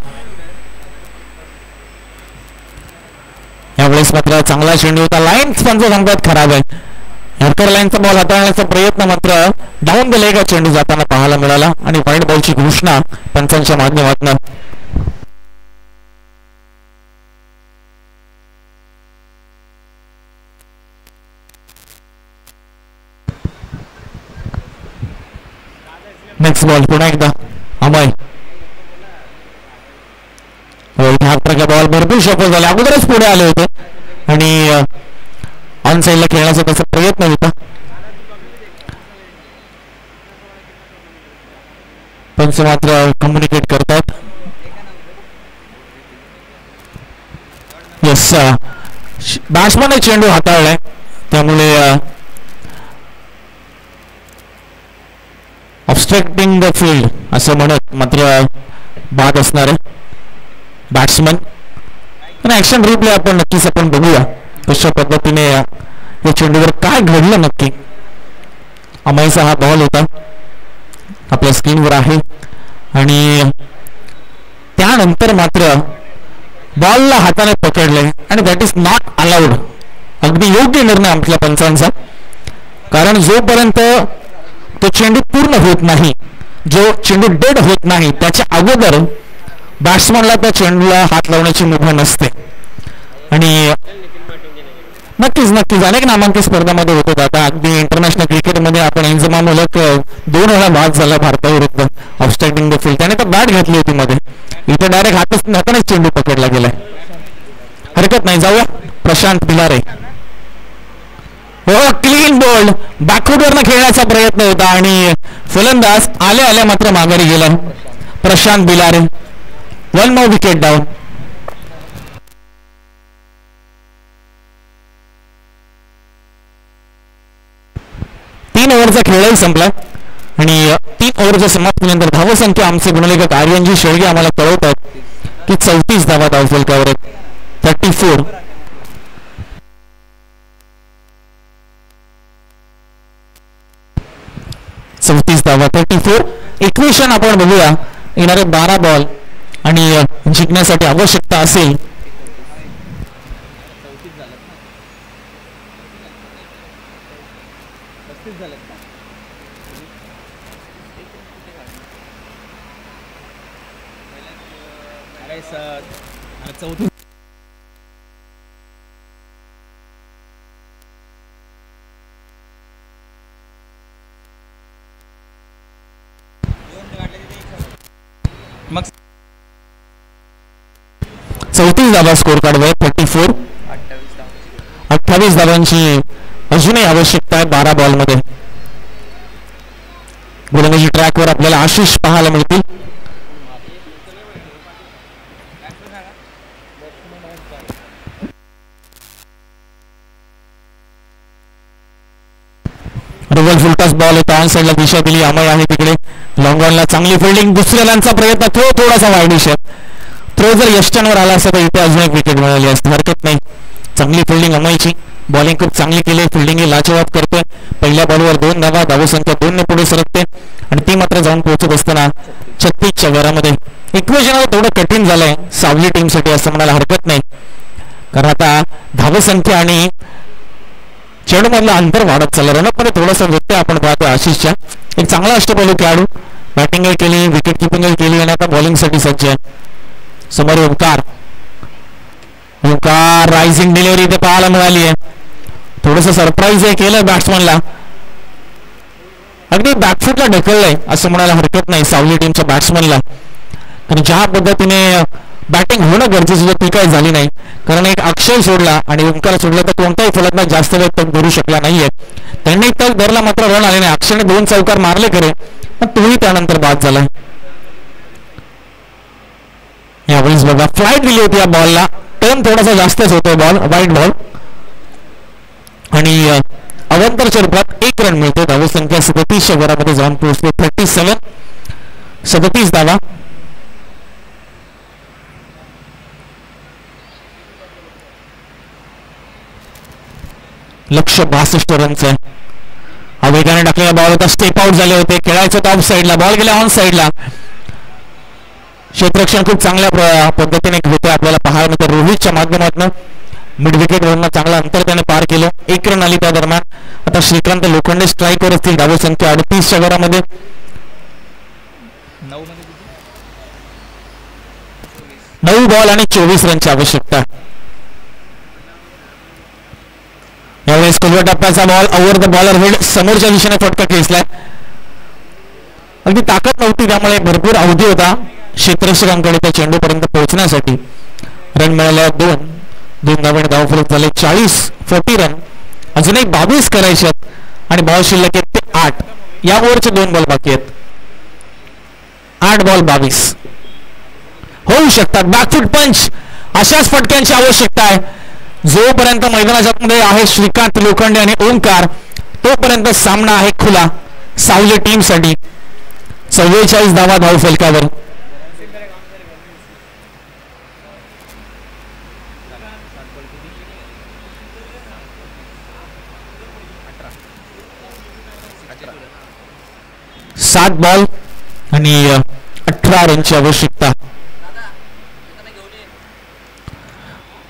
यावेळेस मात्र चांगला चेंडू होता. लाईन पंच सांगतात खराब आहे. यॉर्कर लाईनचा बॉल हाताळण्याचा प्रयत्न मात्र डाऊन द लेग चेंडू जाताना पाहायला मिळाला आणि व्हाईट बॉलची घोषणा पंचांच्या माध्यमातून. नेक्स्ट बॉल पुन्हा एकदा अमय. बॉल भरपूर सफल झाले. अगोदरच पुढे आले होते आणि ऑन साईडला खेळण्याचा त्याचा प्रयत्न होता. पंच मात्र कम्युनिकेट करतात. येस, बॅट्समॅनने चेंडू हाताळलाय त्यामुळे ऑब्स्ट्रक्टिंग द फील्ड असं म्हणत मात्र बाद असणार आहे बॅट्समन. आणि ऍक्शन रिप्ले आपण नक्कीच आपण बघूया कशा पद्धतीने या चेंडूवर काय घडलं नक्की. अमयचा हा बॉल होता आपल्या स्क्रीनवर आहे आणि त्यानंतर मात्र बॉलला हाताने पकडले आणि दॅट इज नॉट अलाउड. अगदी योग्य निर्णय आपल्या पंचांचा. कारण जोपर्यंत तो चेंडू पूर्ण होत नाही, जो चेंडू डेड होत नाही त्याच्या अगोदर बॅट्समनला त्या चेंडूला हात लावण्याची मुभा नसते. आणि नक्कीच नक्कीच अनेक नामांकित स्पर्धामध्ये होत आता. अगदी इंटरनॅशनल क्रिकेटमध्ये आपण इंजमा मुलक 2 वेळा बाद झाला भारताविरुद्ध ऑफस्टँडिंग द फील्ड. त्याने तर बॅट घेतली होती मध्ये, इथे डायरेक्ट हातानेच चेंडू पकडला गेलाय. हरकत नाही, जाऊया. प्रशांत बिलारे, हो क्लीन बोल्ड. बॅकफुटवरनं खेळण्याचा प्रयत्न होता आणि फलंदाज आल्या आल्या मात्र माघारी गेला. प्रशांत बिलारे, 1 more विकेट डाऊन. तीन ओव्हरचा खेळही संपला आणि 3 ओव्हरच्या समाप्तीनंतर धावसंख्या आमचे गुणलेखक आर्यनजी शेळगे आम्हाला कळवतात की 34 धावा धावफलकावर आहेत. 34. धावा 34. इक्वेशन आपण बघूया. येणारे 12 बॉल आणि जिंकण्यासाठी आवश्यकता असेल मग 34 धावा स्कोर कार्डवर. 34. 28 धावांची अजूनही आवश्यकता आहे 12 बॉलमध्ये. गोलंदाजी ट्रॅकवर आपल्याला आशिष पाहायला मिळतील. डबल फुलटॉस बॉल होता. ऑन साईडला दिशा दिली. अमय आहे तिकडे. लॉंग ऑनला चांगली फिल्डिंग. दुसऱ्या रनचा प्रयत्न. थोडासा वाईडिश आहे. थ्रो जर यष्टांवर आला असता तर इथे अजून एक विकेट मिळाली असते. हरकत नाही. चांगली फिल्डिंग अमयची. बॉलिंग खूप चांगली केली. फिल्डिंग लाजवाब करते. पहिल्या बॉलवर 2 धावा. धावसंख्या 2 ने पुढे सरकते आणि ती मात्र जाऊन पोहोचत असताना 36च्या घरामध्ये. इक्वेशन थोडं कठीण झालंय सावली टीमसाठी असं म्हणायला हरकत नाही, कारण आता धावसंख्या आणि चेंडू मधलं अंतर वाढत चाललं. रनअप मध्ये थोडंसं व्यत्यय आपण पाहतो. आशिषच्या एक चांगला अष्टपैलू खेळाडू. बॅटिंगही केली, विकेट किपिंगही केली आणि आता बॉलिंगसाठी सज्ज आहे. समोर ओंकार रायझिंग डिलिव्हरी इथे पाहायला मिळाली आहे. थोडंसं सरप्राईज हे केलं बॅट्समनला. अगदी बॅकफुटला ढकललंय असं म्हणायला हरकत नाही सावली टीमच्या बॅट्समनला, कारण ज्या पद्धतीने बॅटिंग होणं गरजेचं होतं ती काही झाली नाही. कारण एक अक्षय सोडला आणि ओंकार सोडला तर कोणताही फलंदाज जास्त वेळ तक धरू शकला नाहीये. त्यांनी तक धरला मात्र रन आले नाही. अक्षयने 2 चौकार मारले खरे पण तोही त्यानंतर बाद झालाय. यावेळेस बघा फ्लाईट दिली होती या बॉलला. टर्न थोडासा जास्तच होतोय बॉल, वाईट बॉल आणि अवंतरच्या रूपात 1 रन मिळतो. धावसंख्या 37च्या घरामध्ये जाऊन पोहोचते. 37 धावा. लक्ष्य 62 रनचं आहे. वेगाने टाकलेला बॉल होता. स्टेप आउट झाले होते. खेळायचं होतं ऑफ साईडला. बॉल गेला ऑन साईडला. क्षेत्ररक्षण खूप चांगल्या पद्धतीने होते आपल्याला पाहायला मिळतं. रोहितच्या माध्यमातून मिड विकेट वरून चांगला अंतर त्याने पार केलं. 1 रन आली त्या दरम्यान. आता श्रीकांत लोखंडे स्ट्राईकवर असतील. धावसंख्या 38च्या घरामध्ये. 9 बॉल आणि 24 रनची आवश्यकता. यावेळेस कुलवा टप्प्याचा ball over the bowler head समोरच्या दिशेने फटका खेचलाय. अगदी ताकद नव्हती त्यामुळे भरपूर अवधी होता क्षेत्ररक्षकांकडे त्या चेंडूपर्यंत पोहोचण्यासाठी. रन मिळाले 2 धावांनी धावफलक झाले 40 रन. अजूनही 22 करायचे आहेत आणि बॉल शिल्लक आहेत ते 8. या ओव्हरचे 2 बॉल बाकी आहेत. 8 बॉल 22 होऊ शकतात. बॅकफुट पंच अशाच फटक्यांची आवश्यकता आहे. जोपर्यंत मैदानाच्या मध्ये आहे श्रीकांत लोखंडे आणि ओंकार तोपर्यंत सामना आहे खुला सावली टीम साठी. 44 धावा धावफलकावर. सात बॉल आणि 18 रनची आवश्यकता.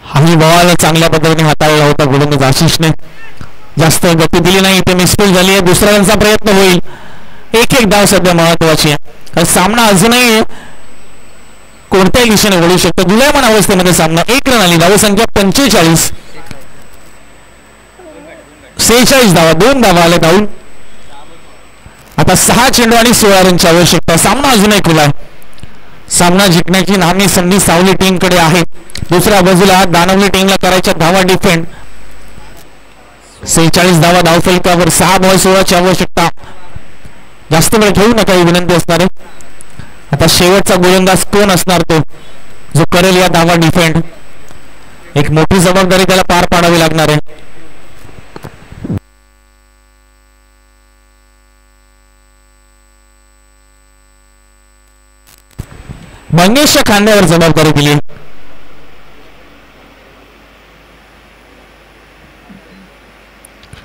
हाही बॉल चांगल्या पद्धतीने हाताळला होता गोलंदाज आशिषने. जास्त गती दिली नाही. इथे मिसफील्ड झाली आहे. दुसऱ्या रनचा प्रयत्न होईल. एक धाव सध्या महत्वाची आहे, कारण सामना अजूनही कोणत्याही दिशेने वळू शकतो. दुर्लभमान अवस्थेमध्ये सामना. 1 रन आली. धावसंख्या 45. 46 धावा, 2 धावा आले धावून. आता 6 चेंडू आणि 16 रनची आवश्यकता. सामना अजूनही खुला आहे. सामना जिंकण्याची नामी संधी सावली टीमकडे आहे. दुसऱ्या बाजूला दानवली टीमला करायच्या धावा डिफेंड. 46 धावा धावफलकावर, 6 बॉल 16 ची आवश्यकता. जास्त वेळ घेऊ नका ही विनंती असणार आहे. आता शेवटचा गोलंदाज कोण असणार तो जो करेल या धावा डिफेंड. एक मोठी जबाबदारी त्याला पार पाडावी लागणार आहे. मंगेशच्या खांद्यावर जबाबदारी दिली.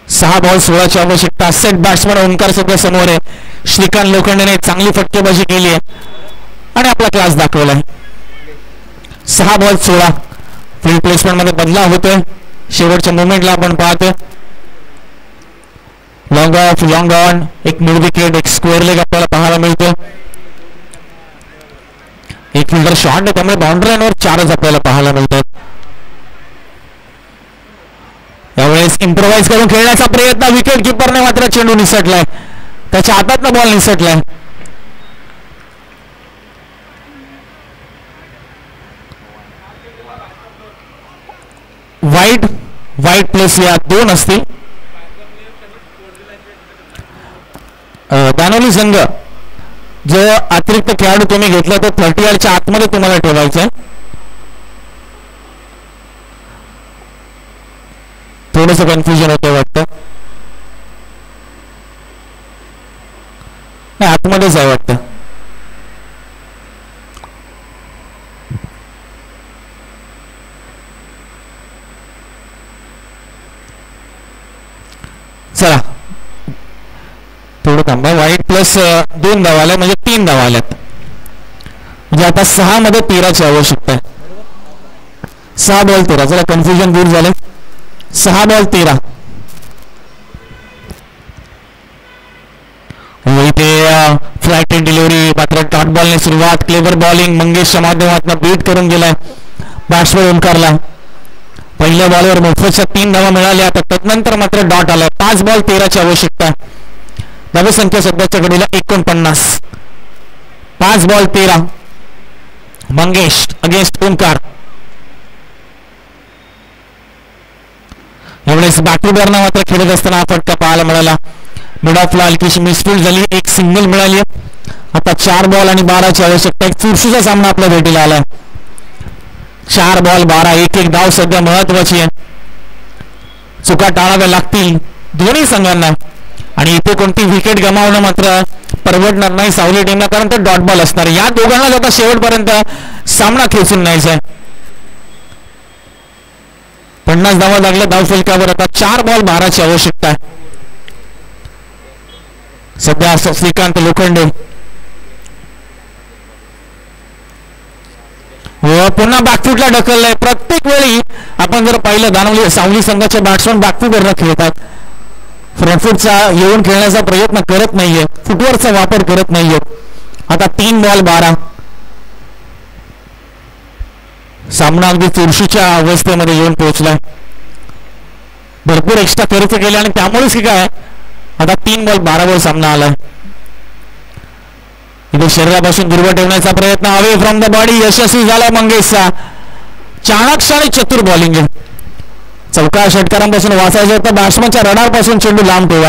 सहा बॉल 16 ची आवश्यकता. सेट बॅट्समन ओंकार सध्या समोर आहे. श्रीकांत लोखंडेने चांगली फटकेबाजी केली आहे आणि आपला क्लास दाखवला आहे. 6 बॉल 16. फील्ड प्लेसमेंट मध्ये बदलाव होतोय. शेवटच्या मोमेंटला आपण पाहतो. लॉंग ऑफ, लॉंग ऑन, एक मिड विकेट, एक स्क्वेअर लेग आपल्याला पाहायला मिळतो. एक फिल्डर शॉट आहे त्यामुळे बाउंड्री लाईनवर 4च आपल्याला पाहायला मिळतात. यावेळेस इम्प्रोवाइज करून खेळण्याचा प्रयत्न. विकेट किपरने मात्र चेंडू निसटलाय. त्याच्या हातातनं बॉल निसटलाय. वाईट प्लेस या 2 असतील. दानवली संघ जो अतिरिक्त खेळाडू तुम्ही घेतला तो 30 यार्डच्या आतमध्ये तुम्हाला ठेवायचा आहे. थोडस कन्फ्युजन होतं वाटतं. नाही, आतमध्येच आहे वाटतं. चला थोडं थांबा. वाईट प्लस 2 धावा आल्या म्हणजे 3 धावा आल्यात. म्हणजे आता 6 मध्ये 13 ची आवश्यकता आहे. 6 बॉल 13. जरा कन्फ्युजन दूर झाले. 6 बॉल 13. इथे फ्लॅट एंड डिलिव्हरी मात्र डॉट बॉलने सुरुवात. क्लेवर बॉलिंग मंगेशच्या माध्यमातून बीट करून गेलाय बॅट्समन ओंकारला. पहिल्या बॉलवर मोफतच्या 3 धावा मिळाल्या. त्यानंतर मात्र डॉट आलाय. 5 बॉल 13 ची आवश्यकता. धावसंख्या सध्याच्या घडीला 49. 5 बॉल 13. मंगेश अगेन्स्ट ओंकार. यावेळेस बॅकवर्डरनं मात्र खेळत असताना फटका पाहायला मिळाला. मिड ऑफला हलकीशी मिसफील्ड झाली. एक सिंगल मिळाली. आता 4 बॉल आणि 12 ची आवश्यकता. एक चुरशीचा सामना आपल्या भेटीला आलाय. 4 बॉल 12. एक धाव सध्या महत्वाची आहे. चुका टाळाव्या लागतील दोन्ही संघांना आणि इथे कोणती विकेट गमावणं मात्र परवडणार नाही सावली टीमला, कारण ते डॉट बॉल असणार. या दोघांना आता शेवटपर्यंत सामना खेचून न्यायचा आहे. 50 धावा लागल्या धावफलकावर. आता 4 बॉल 12 ची आवश्यकता आहे. सध्या श्रीकांत लोखंडे पुन्हा बॅकफूटला ढकललंय. प्रत्येक वेळी आपण जर पाहिलं दानवली सावली संघाचे बॅट्समन बॅकफूटवरनं खेळतात. फ्रंटफूटचा येऊन खेळण्याचा प्रयत्न करत नाहीये. फुटवरचा वापर करत नाहीये. आता 3 बॉल 12. सामना अगदी चुरशीच्या अवस्थेमध्ये येऊन पोहोचलाय. भरपूर एक्स्ट्रा खर्च केले आणि त्यामुळेच की काय आता 3 बॉल 12 वर सामना आलाय. इथे शरीरापासून दूर ठेवण्याचा प्रयत्न अवे फ्रॉम द बॉडी यशस्वी झाला मंगेशचा. चाणक्य आणि चतुर बॉलिंग. चौका षटकारांपासून वाचायचं होतं. बॅट्समनच्या रडारपासून चेंडू लांब ठेवा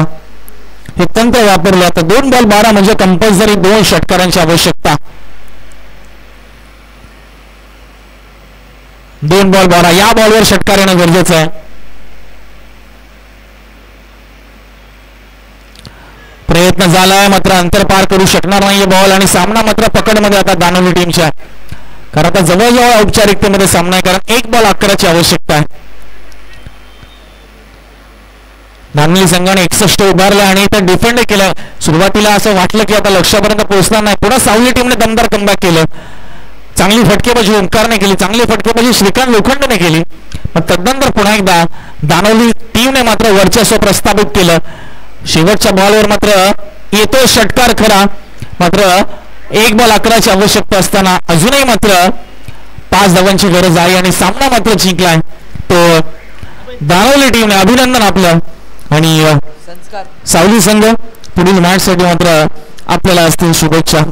हे तंत्र वापरले. आता 2 बॉल 12 म्हणजे कंपल्सरी 2 षटकारांची आवश्यकता. 2 बॉल 12. या बॉलवर षटकार येणं गरजेचं आहे. प्रयत्न झालाय मात्र अंतर पार करू शकणार नाहीये बॉल आणि सामना मात्र पकडमध्ये आता दानवली टीमच्या. कारण आता जवळजवळ औपचारिकतेमध्ये सामना आहे, कारण 1 बॉल 11 ची आवश्यकता आहे. दानवली संघाने 61 उभारले आणि इथे डिफेंड केलं. सुरुवातीला असं वाटलं की आता लक्ष्यापर्यंत पोहोचणार नाही. पुन्हा सावली टीमने दमदार कमबॅक केलं. चांगली फटकेबाजी ओंकारने केली. चांगली फटकेबाजी श्रीकांत लोखंडेने केली. पण तदनंतर पुन्हा एकदा दानवली टीमने मात्र वर्चस्व प्रस्थापित केलं. शेवटच्या बॉलवर मात्र येतो षटकार खरा. मात्र 1 बॉल 11 ची आवश्यकता असताना अजूनही मात्र 5 धावांची गरज आहे आणि सामना मात्र जिंकलाय तो दानवली टीमने. अभिनंदन आपलं. आणि सावली संघ पुढील मॅचसाठी मात्र आपल्याला असतील शुभेच्छा.